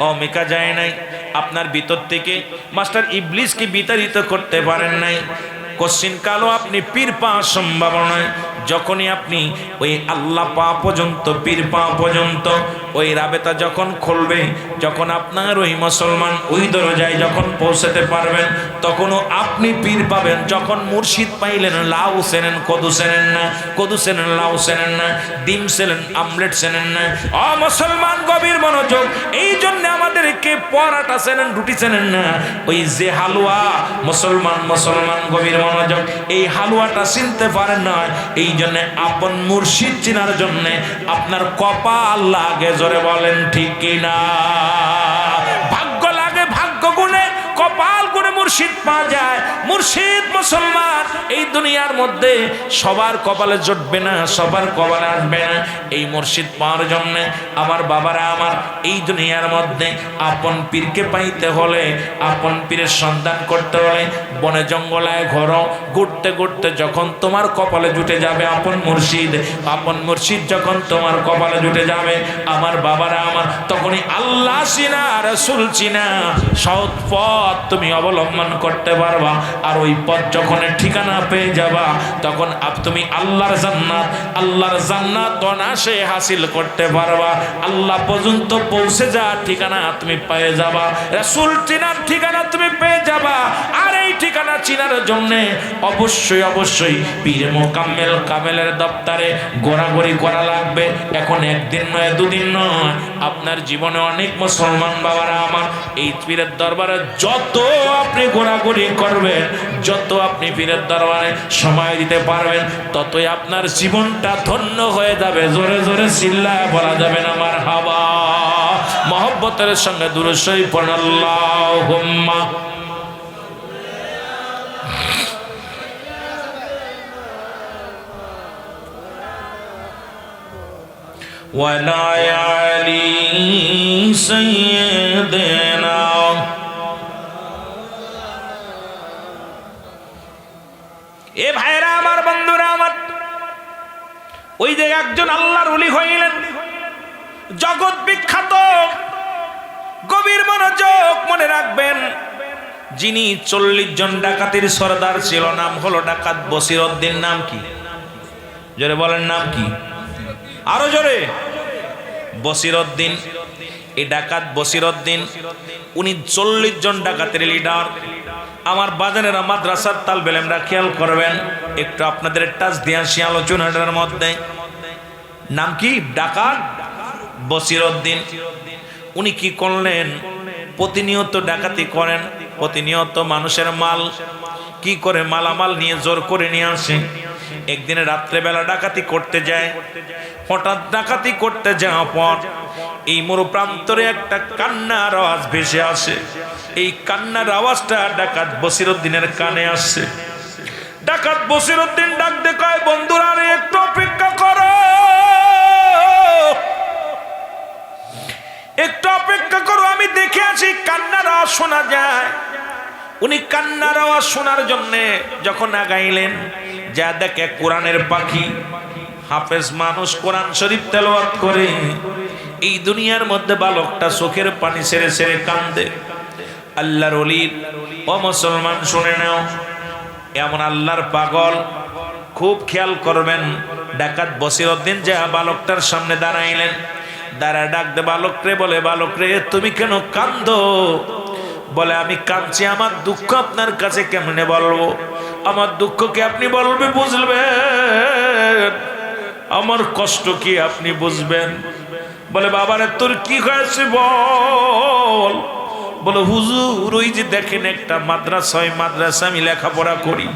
অহমিকা যায় নাই, আপনার ভিতর থেকে মাস্টার ইবলিসকে বিতাড়িত করতে পারেন নাই। কোশ্চিন কালো আপনি পীর পাওয়া সম্ভব নয়। যখনই আপনি ওই আল্লাহ পাওয়া পর্যন্ত, পীর পাওয়া পর্যন্ত ওই রাবেতা যখন খুলবে, যখন আপনার ওই মুসলমান ওই দরজায় যখন পৌঁছাতে পারবেন, তখনও আপনি পীর পাবেন। যখন মুর্শিদ পাইলেন, লাউ চেনেন, কদু চেনেন না, কদু চেনেন, লাউ চেনেন না, ডিম চেনেন, আমলেট চেনেন না। ও মুসলমান, গভীর মনোযোগ। এই জন্য আমাদেরকে পরাটা চেনেন, রুটি চেনেন না। ওই যে হালুয়া, মুসলমান গভীর মনোযোগ, এই হালুয়াটা চিনতে পারেন না। এই জন্য আপন মুর্শিদ চিনার জন্য আপনার কপাল লাগে। জোরে বলেন ঠিক কিনা? ভাগ্য লাগে, ভাগ্য গুণে, কপাল গুণে মুর্শিদ পাওয়া যায়। মুর্শিদ মুসলমান এই দুনিয়ার মধ্যে সবার কপালে জুটবে না, সবার কপালে আসবে না। এই মুর্শিদ পাওয়ার জন্য আমার বাবারা, আমার এই দুনিয়ার মধ্যে আপন পীরকে পাইতে হলে, আপন পীরের সন্ধান করতে হলে বনে জঙ্গলায় ঘোরো, ঘুরতে ঘুরতে যখন তোমার কপালে জুটে যাবে আপন মুর্শিদ যখন তোমার কপালে জুটে যাবে আমার বাবারা, আমার তখনই আল্লাহ চিনা, রাসূল চিনা, সৎ পথ তুমি অবলম্বন করতে পারবা। আর ওই পথ যখন ঠিকানা পেয়ে যাবা, তখন তুমি আল্লাহর জান্নাত অনায়াসে হাসিল করতে পারবা। আল্লাহ পর্যন্ত পৌঁছে যা ঠিকানা তুমি পেয়ে যাবা, রাসূল চিনার ঠিকানা তুমি পেয়ে যাবা। আর এই ঠিকানা চিনার জন্য অবশ্যই পীর মোকাম্মেল কামেলের দপ্তরে ঘোরাঘুরি করা লাগবে। এখন একদিন নয়, দুদিন নয়, আপনার জীবনে অনেক মুসলমান বাবারা আমার এই পীরের দরবারে যত আপনি ঘোরাঘুরি করবেন, যত আপনি পীরের দরবারে সময় দিতে পারবেন, ততই আপনার জীবনটা ধন্য হয়ে যাবে। জোরে জোরে চিল্লায় বলা যাবে না মারহাবা। মহব্বতের সঙ্গে দুরূদ শরীফ পড়ুন। আল্লাহুম্মা ওয়ালা আলি সাইয়্যিদিনা। এ ভাইরা আমার, বন্ধুরা আমার, ওই যে একজন আল্লাহর ওলি হইলেন, জগৎ বিখ্যাত। গভীর মনোযোগ, মনে রাখবেন, যিনি 40 জন ডাকাতের সর্দার ছিল, নাম হলো ডাকাত বসিরউদ্দিন। নাম কি? জোরে বলেন, নাম কি? আরো জোরে। বসিরউদ্দিন। এই ডাকাত বসিরউদ্দিন উনি 40 জন ডাকাতের লিডার। আমার বাজানেরা, মাদ্রাসার তালবে ইলমরা খেয়াল করবেন, একটু আপনাদের টাচ দিয়ে আসি আলোচনাটার মধ্যে। নাম কি? ডাকাত বসিরউদ্দিন। উনি কি করলেন? প্রতিনিয়ত ডাকাতি করেন, প্রতিনিয়ত মানুষের মাল কি করে, মালামাল নিয়ে জোর করে নিয়ে আসে। একদিনে রাত্রেবেলা ডাকাতি করতে যায়। হঠাৎ ডাকাতি করতে যাওয়ার পর এই মরুপ্রান্তরে একটা কান্নার আওয়াজ ভেসে আসে। এই কান্নার আওয়াজটা ডাকাত বসিরউদ্দিনের কানে আসছে। ডাকাত বসিরউদ্দিন ডাক দিয়ে কয়, বন্ধুরা রে, একটু অপেক্ষা করো, একটু অপেক্ষা করো, আমি দেখে আছি। কান্নার আওয়াজ শোনা যায়। উনি কান্নার আওয়াজ শোনার জন্য যখন আগাইলেন, যা দেখে কোরআনের পাখি, হাফেজ মানুষ কোরআন শরীফ তেলাওয়াত করে। এই দুনিয়ার মধ্যে বালকটা চোখের পানি ছেড়ে ছেড়ে কান্দে। আল্লাহর ওলি, ও মুসলমান শুনে নাও, এমন আল্লাহর পাগল, খুব খেয়াল করবেন। ডাকাত বসিরউদ্দিন যা বালকটার সামনে দাঁড়াইলেন, দাঁড়ায় ডাক দে বালকরে, বলে, বালকরে তুমি কেন কান্দো? বলে, আমি কাঁদছি, আমার দুঃখ আপনার কাছে কেমনে বলবো? আমার দুঃখ কি আপনি বলবে বুঝবেন? আমার কষ্ট কি আপনি বুঝবেন? বলে, বাবারে তোর কি হয়েছে বল। বলে, হুজুর ওই যে দেখেন একটা মাদ্রাসা, ওই মাদ্রাসা আমি লেখাপড়া করি,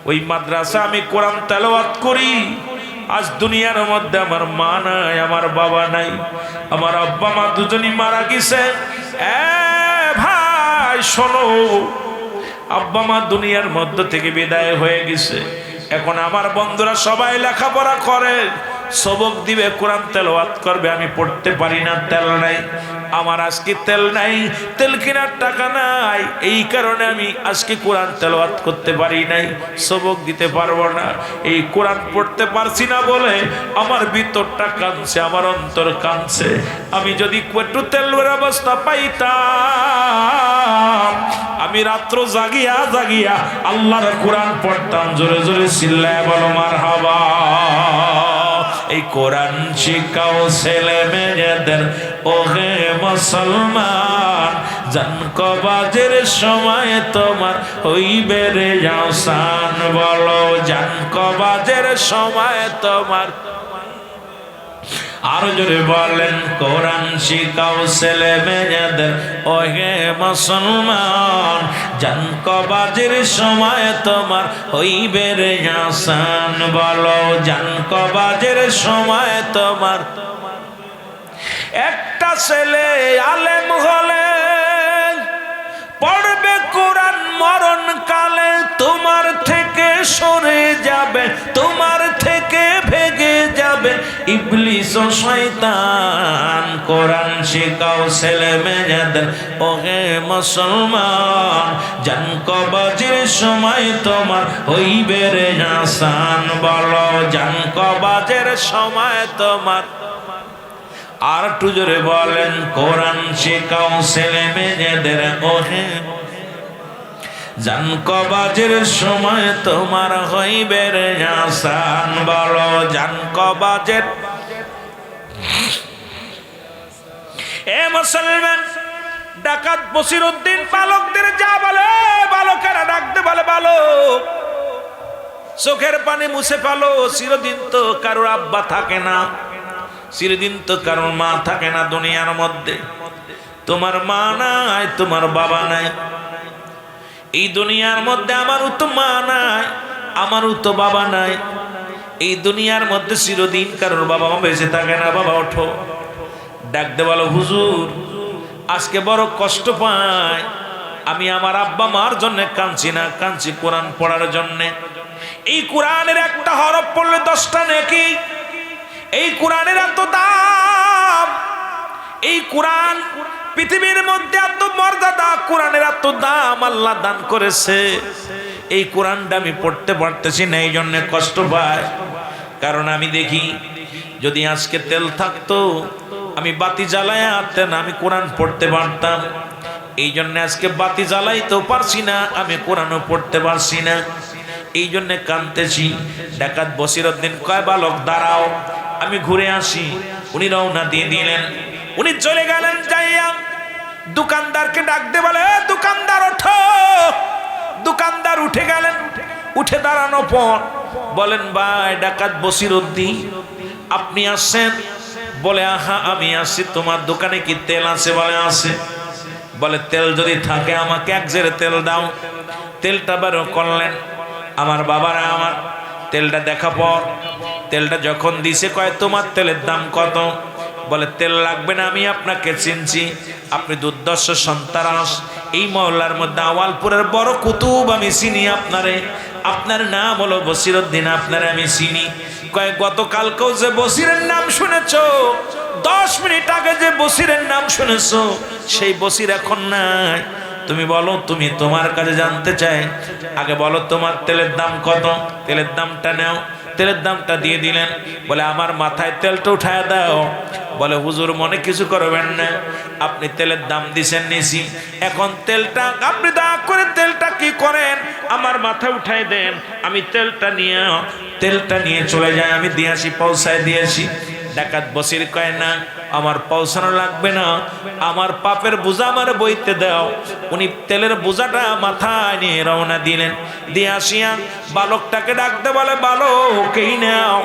ওই মাদ্রাসা আমি কোরআন তেলাওয়াত করি। আজ দুনিয়ার মধ্যে আমার মা নাই, আমার বাবা নাই, আমার আব্বা মা দুজনই মারা গেছে। ভাই শোনো, আব্বা মা দুনিয়ার মধ্য থেকে বিদায় হয়ে গেছে। এখন আমার বন্ধুরা সবাই লেখাপড়া করে, সবক দিবে, কোরআন তেলাওয়াত করবে, আমি পড়তে পারি না, তেল নাই। আমার আজকে তেল নাই, তেল কেনার টাকা নাই, এই কারণে আমি আজকে কোরআন তেলাওয়াত করতে পারি নাই, সবক দিতে পারবো না। এই কোরআন পড়তে পারছি না বলে আমার ভিতরটা কাঁদছে, আমার অন্তর কাঁদছে। আমি যদি একটু তেলের অবস্থা পাইতাম, আমি রাত্র জাগিয়া জাগিয়া আল্লাহর কোরআন পড়তাম। জোরে জোরে চিল্লায় বলো মারহাবা। এই কোরআন শিখাও ছেলে মেয়েদের, ওহে মুসলমান, জান কবাজের সময় তোমার হইবে রে আসান। বলো, জান কবাজের সময় তোমার। আরো জোরে বলেন, কোরআন শিখাও ছেলে মেয়েদের, ওহে মুসলমান, জান কবাজের সময় তোমার হইবে রে আসান। বলো, জান কবাজের সময় তোমার। একটা ছেলে আলেম হলে পড়বে কোরআন, মরণ কালে তোমার থেকে সরে যাবে, তোমার থেকে ভেগে যাবে ইবলিস ও শয়তান। কোরআন শিখাও ছেলে মেয়েদের, ওহে মুসলমান, জান কবাজের সময় তোমার হইবে রে আসান। বলো, জান কবাজের সময় তোমার। আর একটু জোরে বলেন, কোরআন শিখাও ছেলে মেয়েদের, ওহে জান কবাজের সময় তোমার হইবে রে আসান। বলো, জান কবাজের। এ মুসলমান, ডাকাত বসিরউদ্দিন বালকদের যা বলে, বালকেরা ডাকতে বলে, বালক চোখের পানি মুছে ফেলো। চিরদিন তো কারোর আব্বা থাকে না, চিরদিন তো কারোর মা থাকে না দুনিয়ার মধ্যে। তোমার মা নাই, তোমার বাবা নাই। এই দুনিয়ার মধ্যে আমারও তো মা নাই, আমারও তো বাবা নাই। এই দুনিয়ার মধ্যে চিরদিন কারোর বাবা মা বেঁচে থাকে না। বাবা ওঠো, ডাকতে বলো, হুজুর আজকে বড় কষ্ট পাই, আমি আমার আব্বা মার জন্য কাঁদছি না, কাঁদছি কোরআন পড়ার জন্যে। এই কোরআনের একটা হরফ পড়লে 10টা নেকি। এই কোরআনের এত দাম, এই কোরআন পৃথিবীর মধ্যে এত মর্যাদা, কোরআনের এত দাম আল্লাহ দান করেছে। এই কোরআনটা আমি পড়তে পারতেছি না, এই জন্য কষ্ট পাই। কারণ আমি দেখি, যদি আজকে তেল থাকতো আমি বাতি জ্বালায় আনতেন, আমি কোরআন পড়তে পারতাম। এই জন্য আজকে বাতি জ্বালাইতেও পারছি না, আমি কোরআনও পড়তে পারছি না, এই জন্য কাঁদতেছি। ডাকাত বসিরউদ্দিন কয় বালক দাঁড়াও, আমি ঘুরে আসি। উনি রওনা দিয়ে দিলেন, উনি চলে গেলেন। যাইয়া দোকানদারকে ডাক দে, বলে দোকানদার ওঠো। দোকানদার উঠে গেলেন, উঠে দাঁড়ানোর পর বলেন ভাই ডাকাত বসিরউদ্দিন আপনি আসছেন? বলে আহা আমি আসছি, তোমার দোকানে কি তেল আছে? বলে আছে। বলে তেল যদি থাকে আমাকে এক জেরে তেল দাও। তেলটা বের করলেন। আমার বাবারা আমার তেলটা দেখা পর তেলটা যখন দিছে কয় তোমার তেলের দাম কত? বলে তেল লাগবে না, আমি আপনাকে চিনছি, আপনি দুর্দর্শ সন্তারাস, এই মহল্লার মধ্যে আওয়ালপুরের বড় কুতুব, আমি চিনি আপনারে, আপনার নাম হলো বসিরউদ্দিন, আপনারে আমি চিনি। কয় গতকালকেও যে বসিরের নাম শুনেছো, 10 মিনিট আগে যে বসিরের নাম শুনেছো, সেই বসির এখন নাই। তুমি বলো, তুমি তোমার কাছে জানতে চাই, আগে বলো তোমার তেলের দাম কত? তেলের দামটা নাও। তেলের দামটা দিয়ে দিলেন। বলে আমার মাথায় তেলটা উঠায় দাও। বলে হুজুর মনে কিছু করবেন না, আপনি তেলের দাম দিছেন নিছি, এখন তেলটা আপনি দয়া করে তেলটা কি করেন আমার মাথায় উঠাই দেন, আমি তেলটা নিয়ে চলে যাই, আমি দিয়ে আসি, পৌঁছায় দিয়েছি। ডাকাত বসির কয় না আমার পৌঁছানো লাগবে না, আমার পাপের বোঝা আমার বইতে দাও। উনি তেলের বোঝাটা মাথায় নিয়ে রওনা দিলেন। দিয়ে আসিয়া বালকটাকে ডাকতে বলে বালক এই নাও,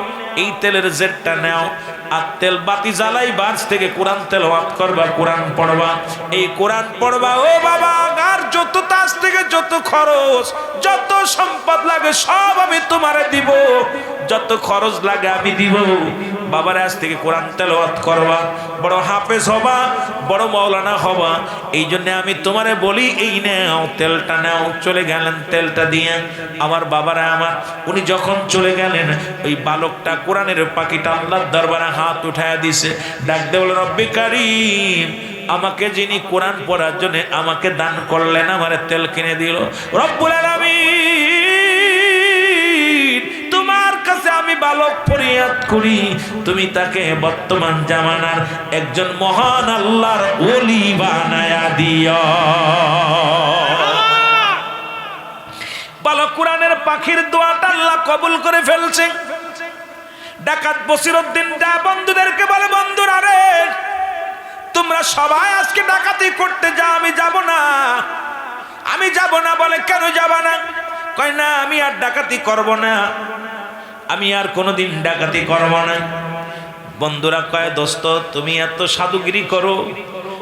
এই তেলের জেটটা নাও, আর তেল বাতি জ্বালাই বাজ থেকে কোরআন তেলাওয়াত করবা, কোরআন পড়বা, এই কোরআন পড়বা। ও বাবা আর যত তাস থেকে যত খরচ যত সম্পদ লাগে সব আমি তোমারে দিব, যত খরচ লাগে আমি দিব। বাবার আজ থেকে কোরআন তেলাওয়াত করবা, বড় হাফেজ হবা, বড় মাওলানা হবা, এই জন্য আমি তোমারে বলি এই নাও তেলটা নাও। চলে গেলেন তেলটা দিয়ে। আমার বাবারা আমার উনি যখন চলে গেলেন, ওই বালকটা কোরআনের পাখিটা আল্লাহর দরবারে হাত উঠায়া দিছে, ডাক দে বলে রব্বি কারীম, আমাকে যিনি কোরআন পড়ার জন্য আমাকে দান করলেন, আমারে তেল কিনে দিল, রব্বুল আলামিন তোমার কাছে আমি বালক ফরিয়াদ করি, তুমি তাকে বর্তমান জামানার একজন মহান আল্লাহর ওলি বানায়া দিও। বালক কোরআনের পাখির দোয়াটা আল্লাহ কবুল করে ফেলছে। ডাকাত বসিরউদ্দিন যা বন্ধুদেরকে বলে বন্ধুরা রে তোমরা সবাই আজকে ডাকাতি করতে যা, আমি যাব না, আমি যাব না। বলে কেন যাবা না? কয় না আমি আর ডাকাতি করব না, আমি আর কোনোদিন ডাকাতি করব না। বন্ধুরা কয় দোস্ত তুমি এত সাধুগিরি করো,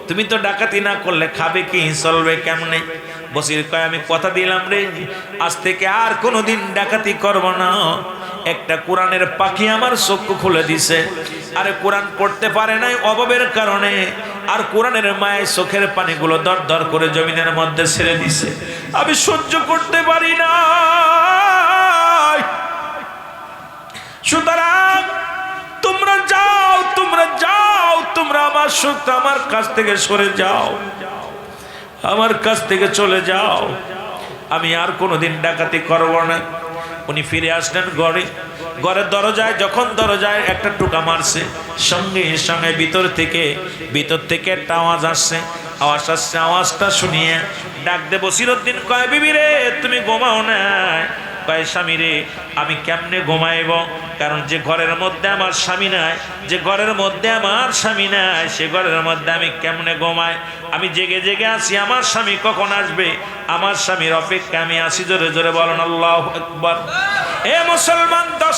তুমি তো ডাকাতি না করলে খাবে কি, চলবে কেমনে? বসির কয় আমি কথা দিলাম রে, আজ থেকে আর কোনোদিন ডাকাতি করব না। একটা কোরআনের পাখি আমার চক্ষু খুলে দিছে, আরে কোরআন পড়তে পারে নাই অভাবের কারণে, আর কোরআনের মায়ের চোখের পানিগুলো দর দর করে জমিনের মধ্যে ছেড়ে দিছে, আমি সহ্য করতে পারি না। সুতরাং তোমরা যাও, তোমরা যাও, তোমরা আমার সুখ আমার কাছ থেকে সরে যাও, আমার কাছ থেকে চলে যাও, আমি আর কোনোদিন ডাকাতি করব না। উনি ফিরে আসলেন ঘরে। ঘরের দরজায় যখন দরজায় একটা টোকা মারছে, সঙ্গে সঙ্গে ভিতর থেকে একটা আওয়াজ আসছে। আওয়াজটা শুনিয়ে ডাক দে বসিরউদ্দিন কয় বিবি রে তুমি ঘুমাও না? কয় স্বামী রে আমি কেমনে ঘুমাইব, কারণ যে ঘরের মধ্যে আমার স্বামী নাই, যে ঘরের মধ্যে আমার স্বামী নাই, সে ঘরের মধ্যে আমি কেমনে ঘুমাই? আমি জেগে জেগে আছি, আমার স্বামী কখন আসবে, আমার স্বামীর অপেক্ষা আমি আছি। জোরে জোরে বলেন আল্লাহু আকবার। এ মুসলমান 10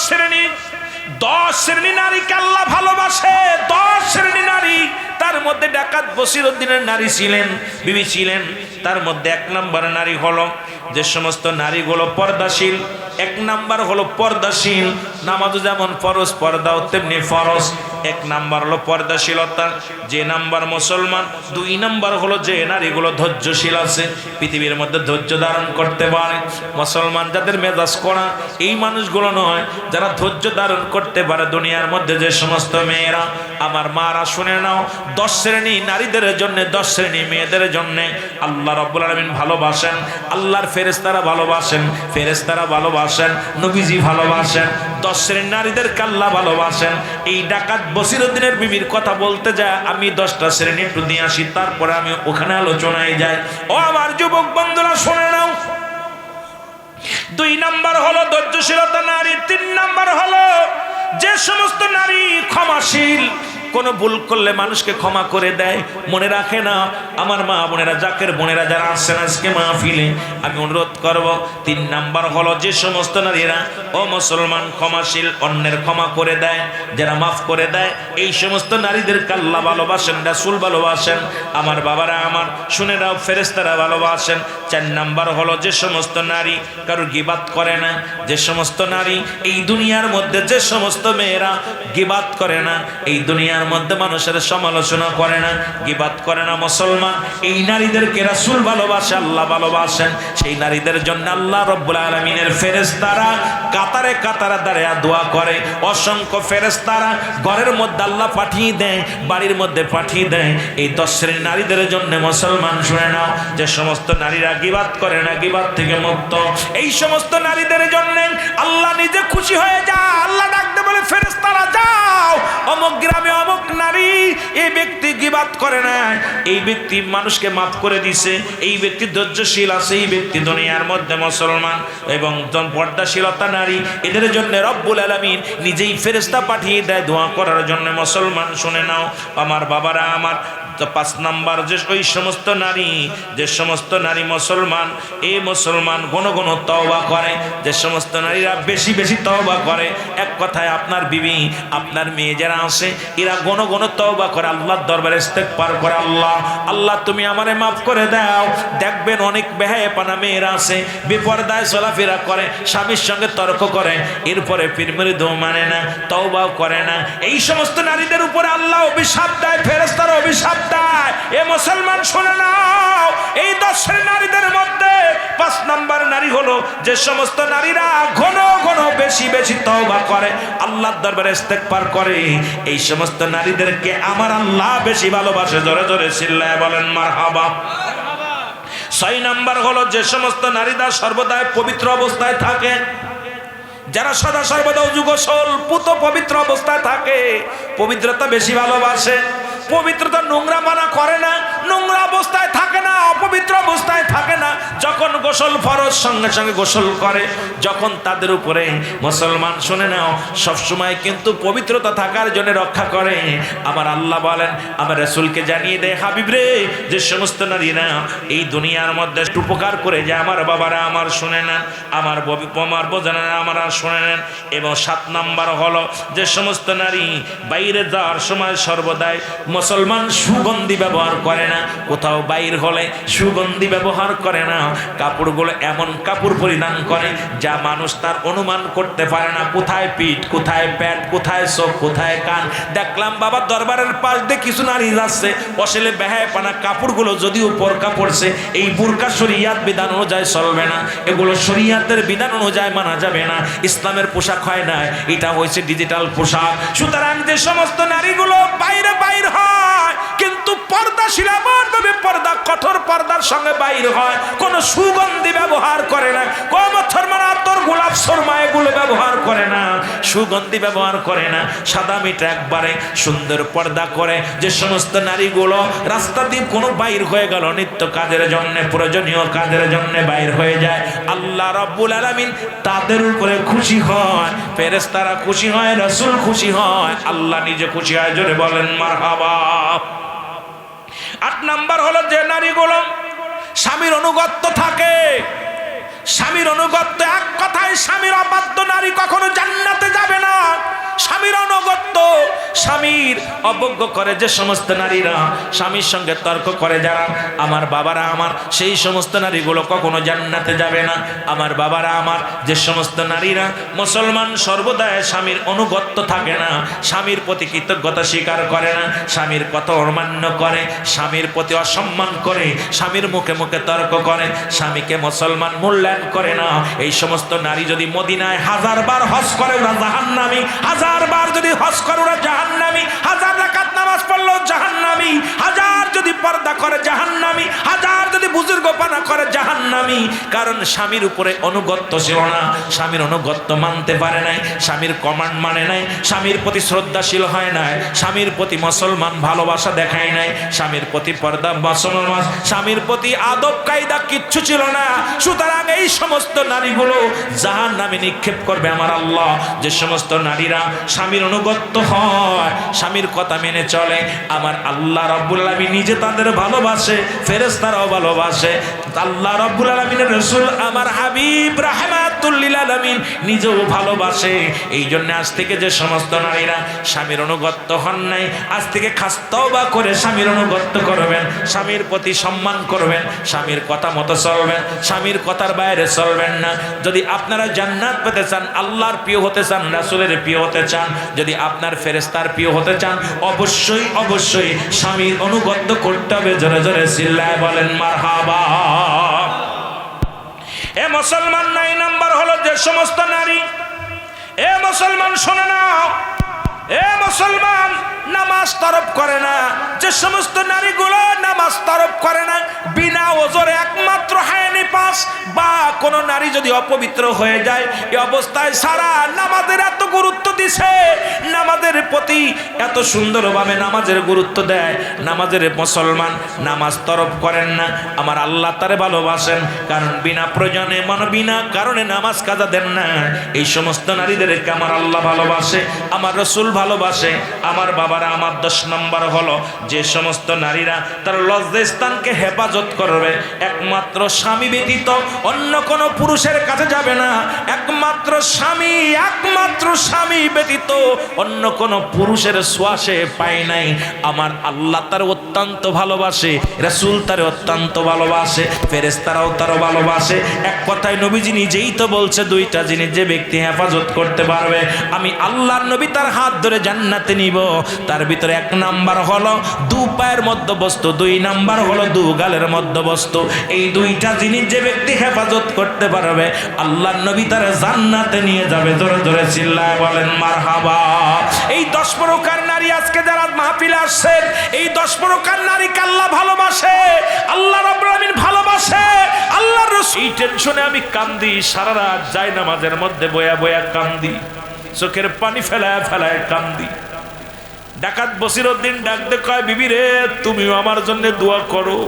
শ্রেণী নারীকে আল্লাহ ভালোবাসে, 10 শ্রেণী নারী, তার মধ্যে ডাকাত বসিরউদ্দিনের নারী ছিলেন, বিবি ছিলেন। তার মধ্যে 1 নম্বর নারী হলো যে সমস্ত নারীগুলো পর্দাশীল। 1 নাম্বার হলো পর্দাশীল, নামাজও যেমন ফরজ পর্দাও তেমনি ফরজ। 1 নাম্বার হলো পর্দাশীলতা, যে নাম্বার মুসলমান। 2 নাম্বার হলো যে নারীগুলো ধৈর্যশীল আছে, পৃথিবীর মধ্যে ধৈর্য ধারণ করতে পারে। মুসলমান যাদের মেজাজ করা এই মানুষগুলো নয়, যারা ধৈর্য ধারণ করতে পারে। দুনিয়ার মধ্যে যে সমস্ত মেয়েরা, আমার মারা শুনে নাও, 10 শ্রেণী নারীদের জন্য, 10 শ্রেণী মেয়েদের জন্য আল্লাহ রাব্বুল আলামিন ভালোবাসেন, আল্লাহর ফেরেশতারা ভালোবাসেন, ফেরেশতারা ভালোবাসেন, নবীজি ভালোবাসেন। 10 শ্রেণীর নারীদেরকে আল্লাহ ভালোবাসেন। এই ডাকাত বসিরউদ্দিনের বিবির কথা বলতে যায় আমি 10টা শ্রেণী একটু দিয়ে আসি, তারপরে আমি ওখানে আলোচনায় যাই। ও আমার যুবক বন্ধুরা শুনে নাও, 2 নাম্বার হলো ধৈর্যশীলতা নারী। 3 নাম্বার হলো যে সমস্ত নারী ক্ষমাশীল, কোনো ভুল করলে মানুষকে ক্ষমা করে দেয়, মনে রাখে না। আমার মা বোনেরা, জাকের বোনেরা যারা আসছেন আজকে মাহফিলে, আমি অনুরোধ করব 3 নাম্বার হলো যে সমস্ত নারীরা ও মুসলমান ক্ষমাশীল, অন্যের ক্ষমা করে দেয়, যারা মাফ করে দেয়, এই সমস্ত নারীদেরকে আল্লাহ ভালোবাসেন, রাসূল ভালোবাসেন। আমার বাবারা আমার শুনে নাও, ফেরেশতারা ভালোবাসেন। 4 নাম্বার হলো যে সমস্ত নারী কারোর গীবাত করে না, যে সমস্ত নারী এই দুনিয়ার মধ্যে, যে সমস্ত মেয়েরা গীবাত করে না, এই দুনিয়ার মধ্যে মানুষের সমালোচনা করে না, গীবাত করে না, মুসলমান, এই নারীদেরকে রাসূল ভালোবাসে, আল্লাহ ভালোবাসেন। সেই নারীদের জন্য আল্লাহ রাব্বুল আলামিনের ফেরেশতারা কাতারে কাতারে দাঁড়িয়ে দোয়া করে। অসংখ্য ফেরেশতারা ঘরের মধ্যে আল্লাহ পাঠিয়ে দেয়, বাড়ির মধ্যে পাঠিয়ে দেয় এই 10 শ্রেণীর নারীদের জন্য। মুসলমান শুনে নাও, যে সমস্ত নারীরা গীবাত করে না, গীবাত থেকে মুক্ত, এই সমস্ত নারীদের জন্য আল্লাহ নিজে খুশি হয়ে যায়। আল্লাহ ডাকতে বলে, ফেরেশতারা যাও, অমুক গ্রামে অমুক নারী, এই ব্যক্তি গীবাত করে না, এই ব্যক্তি মানুষকে মাফ করে দিছে, এই ব্যক্তি ধৈর্যশীল আছে, এই ব্যক্তি দুনিয়ার মধ্যে মুসলমান এবং পর্দাশীলতা নারী, এদের জন্য রব্বুল আলামিন নিজেই ফেরেশতা পাঠিয়ে দেয় দোয়া করার জন্য। মুসলমান শুনে নাও আমার বাবারা আমার, তো 5 নাম্বার যে ওই সমস্ত নারী, যে সমস্ত নারী মুসলমান, এই মুসলমান ঘন ঘন তওবা করে, যে সমস্ত নারীরা বেশি বেশি তওবা করে, এক কথায় আপনার বিবি, আপনার মেয়ে যারা আছে, এরা ঘন ঘন তওবা করে, আল্লাহর দরবারে ইস্তেগফার করে, আল্লাহ আল্লাহ তুমি আমারে মাফ করে দাও। দেখবেন অনেক বেহায়াপনা মেয়েরা আছে, বেপরদায় চলাফেরা করে, স্বামীর সঙ্গে তর্ক করে, এরপরে পীর-মুরিদও মানে না, তওবাও করে না। এই সমস্ত নারীদের উপরে আল্লাহ অভিশাপ দেয়, ফেরেশতারা অভিশাপ দেয়। এ মুসলমান শুনে নাও, এই 10 শ্রেণীর নারীদের মধ্যে 5 নাম্বার নারী হলো যে সমস্ত নারীরা ঘন ঘন বেশি বেশি তওবা করে, আল্লাহর দরবারে ইস্তেগফার করে, এই সমস্ত নারীদেরকে আমার আল্লাহ বেশি ভালোবাসে। জোরে জোরে চিল্লায় বলেন মারহাবা। 6 নাম্বার হলো যে সমস্ত নারীরা সর্বদা পবিত্র অবস্থায় থাকে, যারা সদা সর্বদা উজু গোসল পুত পবিত্র অবস্থায় থাকে, পবিত্রতা বেশি ভালোবাসে, পবিত্রতা নোংরা মানা করে না, নোংরা অবস্থায় থাকে না, অপবিত্র অবস্থায় থাকে না। যখন গোসল ফরজ সঙ্গে সঙ্গে গোসল করে, যখন তাদের উপরে মুসলমান শুনে নাও সবসময় কিন্তু পবিত্রতা থাকার জন্য রক্ষা করে। আমার আল্লাহ বলেন, আমার রাসূলকে জানিয়ে দেয়, হাবিব রে, যে সমস্ত নারীরা এই দুনিয়ার মধ্যে উপকার করে যায়, আমার বাবারা আমার শুনে নেন, আমার বোঝানেন, আমার শুনে নেন। এবং 7 নাম্বার হলো যে সমস্ত নারী বাইরে যাওয়ার সময় সর্বদাই মুসলমান সুগন্ধি ব্যবহার করে না, কোথাও বাইর হলে সুগন্ধি ব্যবহার করে না, কাপড়গুলো এমন কাপড় পরিধান করে যা মানুষ তার অনুমান করতে পারে না, কোথায় পিঠ, কোথায় প্যাট, কোথায় চোখ, কোথায় কান। দেখলাম বাবা দরবারের পাশ দিয়ে কিছু নারী যাচ্ছে, অসলে বেহায়াপনা, কাপড়গুলো যদিও বোরকা পড়ছে, এই বোরকা শরিয়াত বিধান অনুযায়ী চলবে না, এগুলো শরিয়াতের বিধান অনুযায়ী মানা যাবে না, ইসলামের পোশাক হয় না, এটা হয়েছে ডিজিটাল পোশাক। সুতরাং যে সমস্ত নারীগুলো বাইরে বাইর হয় কিন্তু পর্দাশীল, এমনভাবে পর্দা, কঠোর পর্দার সঙ্গে বাইর হয়, কোনো সুগন্ধি ব্যবহার করে না, আতর, গোলাপ, শর্মা এগুলো ব্যবহার করে না, সুগন্ধি ব্যবহার করে না, সাদা মিটা একবারে সুন্দর পর্দা করে। যে সমস্ত নারীগুলো রাস্তা দিয়ে কোনো বাইর হয়ে গেল, নিত্য কাজের জন্য, প্রয়োজনীয় কাজের জন্য বাইর হয়ে যায়, আল্লাহ রাব্বুল আলামিন তাদের উপরে খুশি হয়, ফেরেশতারা খুশি হয়, রাসূল খুশি হয়, আল্লাহ নিজে খুশি হয়। জোরে বলেন মারহাবা। 8 নাম্বার হলো যে নারীগুলো স্বামীর অনুগত্য থাকে, স্বামীর অনুগত্য, এক কথায় স্বামীর অবাধ্য নারী কখনো জান্নাতে যাবে না। স্বামীর অনুগত্য, স্বামীর অবজ্ঞ করে যে সমস্ত নারীরা, স্বামীর সঙ্গে তর্ক করে যারা, আমার বাবারা আমার, সেই সমস্ত নারীগুলো কখনো জান্নাতে যাবে না। আমার বাবারা আমার, যে সমস্ত নারীরা মুসলমান সর্বদা স্বামীর অনুগত্য থাকে না, স্বামীর প্রতি কৃতজ্ঞতা স্বীকার করে না, স্বামীর কথা অমান্য করে, স্বামীর প্রতি অসম্মান করে, স্বামীর মুখে মুখে তর্ক করে, স্বামীকে মুসলমান মূল্যায়ন করে না, এই সমস্ত নারী যদি মদিনায় 1000 বার হজ করে ওরা জাহান্নামী, 1000 বার যদি হজ করে ওরা জাহান্নামী। জাহান্নামী, হাজার রাকাত নামাজ পড়লেও জাহান্নামী, হাজার যদি পর্দা করে জাহান্নামী, হাজার যদি বুজুর্গপনা করে জাহান্নামী। কারণ স্বামীর উপরে অনুগত্য ছিল না, স্বামীর অনুগত্য মানতে পারে নাই, স্বামীর কমান্ড মানে নাই, স্বামীর প্রতি শ্রদ্ধাশীল হয় নাই, স্বামীর প্রতি মুসলমান ভালোবাসা দেখায় নাই, স্বামীর প্রতি পর্দা মুসলমান, স্বামীর প্রতি আদব কায়দা কিচ্ছু ছিল না। সুতরাং এই সমস্ত নারীগুলো জাহান্নামে নিক্ষেপ করবে আমার আল্লাহ। যে সমস্ত নারীরা স্বামীর অনুগত্য হয়, স্বামীর কথা মেনে চলে, আমার আল্লাহ রাব্বুল আলামিন নিজে তাদের ভালোবাসে, ফেরেশতারাও ভালোবাসে। আল্লাহ রাব্বুল আলামিনের রাসূল আমার হাবিব রাহমাতুল লিল আলামিন নিজেও ভালোবাসে। এই জন্য আজ থেকে যে সমস্ত নারীরা স্বামীর অনুগত্য হন নাই, আজ থেকে খাস তওবা করে স্বামীর অনুগত্য করবেন, স্বামীর প্রতি সম্মান করবেন, স্বামীর কথা মতো চলবেন, স্বামীর কথার বাইরে চলবেন না। যদি আপনারা জান্নাত পেতে চান, আল্লাহর প্রিয় হতে চান, রাসূলের প্রিয় হতে চান, যদি আপনার ফেরেশতার প্রিয় হতে চান, অবশ্যই অবশ্যই স্বামীর অনুগত্য করতে হবে। জোরে জোরে চিল্লায় বলেন মারহাবা। এ মুসলমান, 9 নাম্বার হলো যে সমস্ত নারী, এ মুসলমান শোনে নাও, এ মুসলমান নামাজ তরফ করে না, যে সমস্ত নারীগুলো নামাজ তরফ করে না, বিনা ওজরে একমাত্র হায়নি পাস বা কোন নারী যদি অপবিত্র হয়ে যায়, এই অবস্থায় সারা নামাজের এত গুরুত্ব দিছে, নামাজের প্রতি এত সুন্দরভাবে নামাজের গুরুত্ব দেয়, নামাজের মুসলমান নামাজ তরফ করেন না, আমার আল্লাহ তারে ভালোবাসেন। কারণ বিনা প্রয়োজনে বিনা কারণে নামাজ কাজা দেন না। এই সমস্ত নারীদেরকে আমার আল্লাহ ভালোবাসে, আমার রাসূল ভালোবাসে। আমার বাবারা, আমার 10 নম্বর হলো যে সমস্ত নারীরা তার লজ্জাস্থানকে হেফাজত করবে, একমাত্র স্বামী ব্যতীত অন্য কোন পুরুষের কাছে যাবে না, একমাত্র স্বামী ব্যতীত অন্য কোন পুরুষের ছোঁয়াশে পায় নাই। আমার আল্লাহ তার অত্যন্ত ভালোবাসে, রাসূল তার অত্যন্ত ভালোবাসে, ফেরেশতারাও তার ভালোবাসে। এক কথায় নবীজি নিজেই তো বলছে, 2টা জিনিস যে ব্যক্তি হেফাজত করতে পারবে, আমি আল্লাহর নবী তার হাত ধরে জান্নাতে নিব। তার ভিতরে 1 নাম্বার হলো 2 পায়ের মধ্যবস্তু, 2 নাম্বার হলো 2 গালের মধ্যবস্তু। এই 2টা জিনিস যে ব্যক্তি হেফাজত করতে পারবে, আল্লাহর নবী তার জান্নাতে নিয়ে যাবে। জোরে জোরে চিল্লায় বলেন মারহাবা। এই 10 প্রকার নারী আজকে যারা মাহফিলে আসছেন, এই 10 প্রকার নারীকে আল্লাহ ভালোবাসে, আল্লাহ রাব্বুল আলামিন ভালোবাসে, আল্লাহর রাসূল। এই টেনশনে আমি কান্দি, সারা রাত যাই নামাজের মধ্যে বয়া বয়া কান্দি, চোখের পানি ফেলায় ফেলায় কান্দি। ডাকাত বসিরউদ্দিন ডাকতে কয়, বিবি রে, তুমিও আমার জন্য দোয়া করো।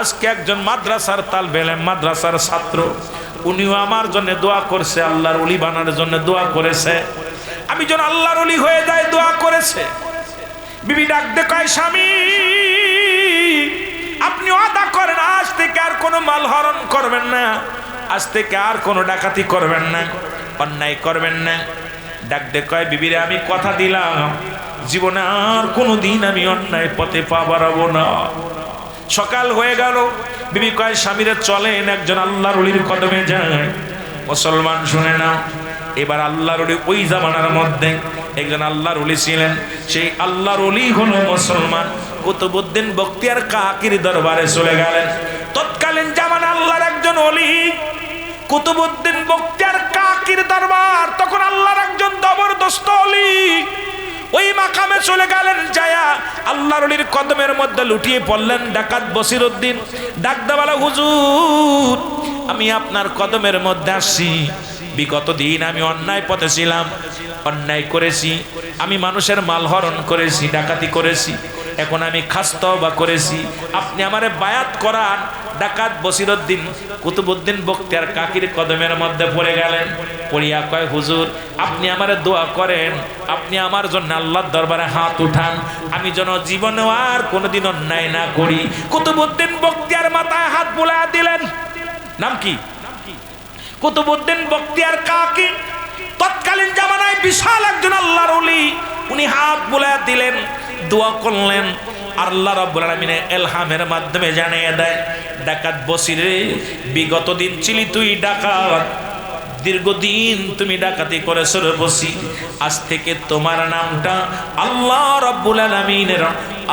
আজকে একজন মাদ্রাসার তালবে ইলম, মাদ্রাসার ছাত্র, উনিও আমার জন্য দোয়া করছে, আল্লাহর ওলি বানার জন্য দোয়া করেছে, আমি যেন আল্লাহর ওলি হয়ে যাই দোয়া করেছে। বিবি ডাকতে কয়, স্বামী আপনি ওয়াদা করেন আজ থেকে আর কোনো মাল হরণ করবেন না, আজ থেকে আর কোনো ডাকাতি করবেন না, অন্যায় করবেন না। ডাকতে কয়, বিবিরে আমি কথা দিলাম, জীবনে আর কোনো দিন আমি অন্যায় পথে পা বাড়াবো না। সকাল হয়ে গেল, বিবি কয়, স্বামীরে চলেন একজন আল্লাহর ওলির কদমে যায়। মুসলমান শুনে না, এবার আল্লাহর ওলি ওই জামানার মধ্যে একজন আল্লাহর ওলি ছিলেন, সেই আল্লাহর ওলি হলো মুসলমান কুতুবউদ্দিন বখতিয়ার কাকির দরবারে চলে গেলেন। তৎকালীন জামানা আল্লাহর একজন ওলি কুতুবউদ্দিন বখতিয়ার কাকির দরবার, তখন আল্লাহর একজন জবরদস্ত ওলি ওই মাকামে চলে গেলেন। যায়া আল্লাহর ওলির কদমের মধ্যে লুটিয়ে পড়লেন। ডাকাত বসিরউদ্দিন ডাক দেওয়ালা, হুজুর আমি আপনার কদমের মধ্যে আসছি, বিগত দিন আমি অন্যায় পথে ছিলাম, অন্যায় করেছি, আমি মানুষের মাল হরণ করেছি, ডাকাতি করেছি, এখন আমি খাস তওবা করেছি, আপনি আমারে বায়াত করান। ডাকাত বসিরউদ্দিন কুতুবউদ্দিন বখতিয়ার কাকির কদমের মধ্যে পড়ে গেলেন। পড়িয়া কয়, হুজুর আপনি আমারে দোয়া করেন, আপনি আমার জন্য আল্লাহর দরবারে হাত উঠান, আমি যেন জীবনে আর কোনোদিন অন্যায় না করি। কুতুবউদ্দিন বখতিয়ার মাথায় হাত বুলাইয়া দিলেন। নাম কি? কুতুবউদ্দিন বখতিয়ার কাকি, তৎকালীন জামানায় বিশাল একজন আল্লাহর ওলি। উনি হাত বুলাইয়া দিলেন, দোয়া করলেন। আল্লাহ রাব্বুল আলামিন ইলহামের মাধ্যমে জানিয়ে দেয়, ডাকাত বসিরে, বিগত দিন ছিলি তুই ডাকাত, দীর্ঘদিন তুমি ডাকাতি করেছো রে বসি, আজ থেকে তোমার নামটা আল্লাহ রাব্বুল আলামিনের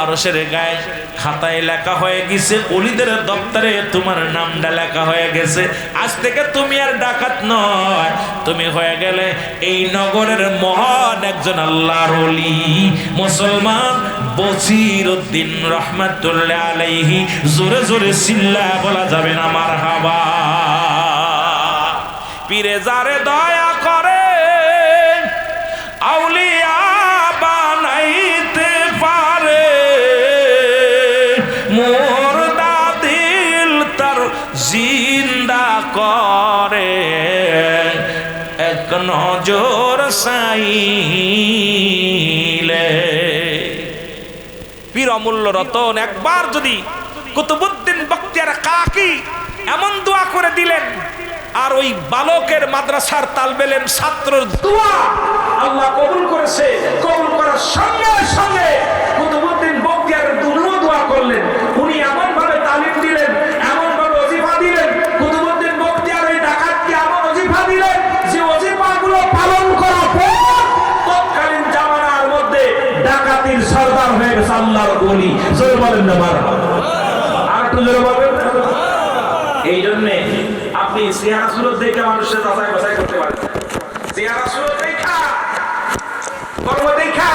আরশের গায়ে খাতায় লেখা হয়ে গেছে, ওলিদের দপ্তরে তোমার নামটা লেখা হয়ে গেছে। আজ থেকে তুমি আর ডাকাত নয়, তুমি হয়ে গেলে এই নগরের মহান একজন আল্লাহর ওলি। মুসলমান বসির উদ্দিন রহমাতুল্লাহ আলাইহি, জোরে জোরে চিল্লা বলা যাবে না মারহাবা। পীরে যারে দয়া করে আউলিয়া বানাইতে পারে, মুর্দা দিল তার জিন্দা করে, এক নজর চাইলে। পীর অমূল্য রতন একবার যদি কুতুবউদ্দিন বখতিয়ার কাকি এমন দোয়া করে দিলেন, আর ওই বালকের মাদ্রাসার তালবেলের ছাত্রের দোয়া আল্লাহ কবুল করেছে। কবুল করার সঙ্গে সঙ্গে কুতুবউদ্দিন বখতিয়ার দুনো দোয়া করলেন। উনি এমন ভাবে তালিম দিলেন, এমন ভাবে ওজিফা দিলেন, কুতুবউদ্দিন বখতিয়ার ওই ডাকাতকে এমন ওজিফা দিলেন যে ওজিফাগুলো পালন করার পর তৎকালীন জামানার মধ্যে ডাকাতির সরদার হয়ে গেছে আল্লাহর ওলি। জোরে বলেন না মারহাবা, আর একটু জোরে বলেন। এই জন্যে আপনি চেহারা সুরত দেখে মানুষের যাচাই বাছাই করতে পারেন। চেহারা সুরত দেখা, কর্ম দেখা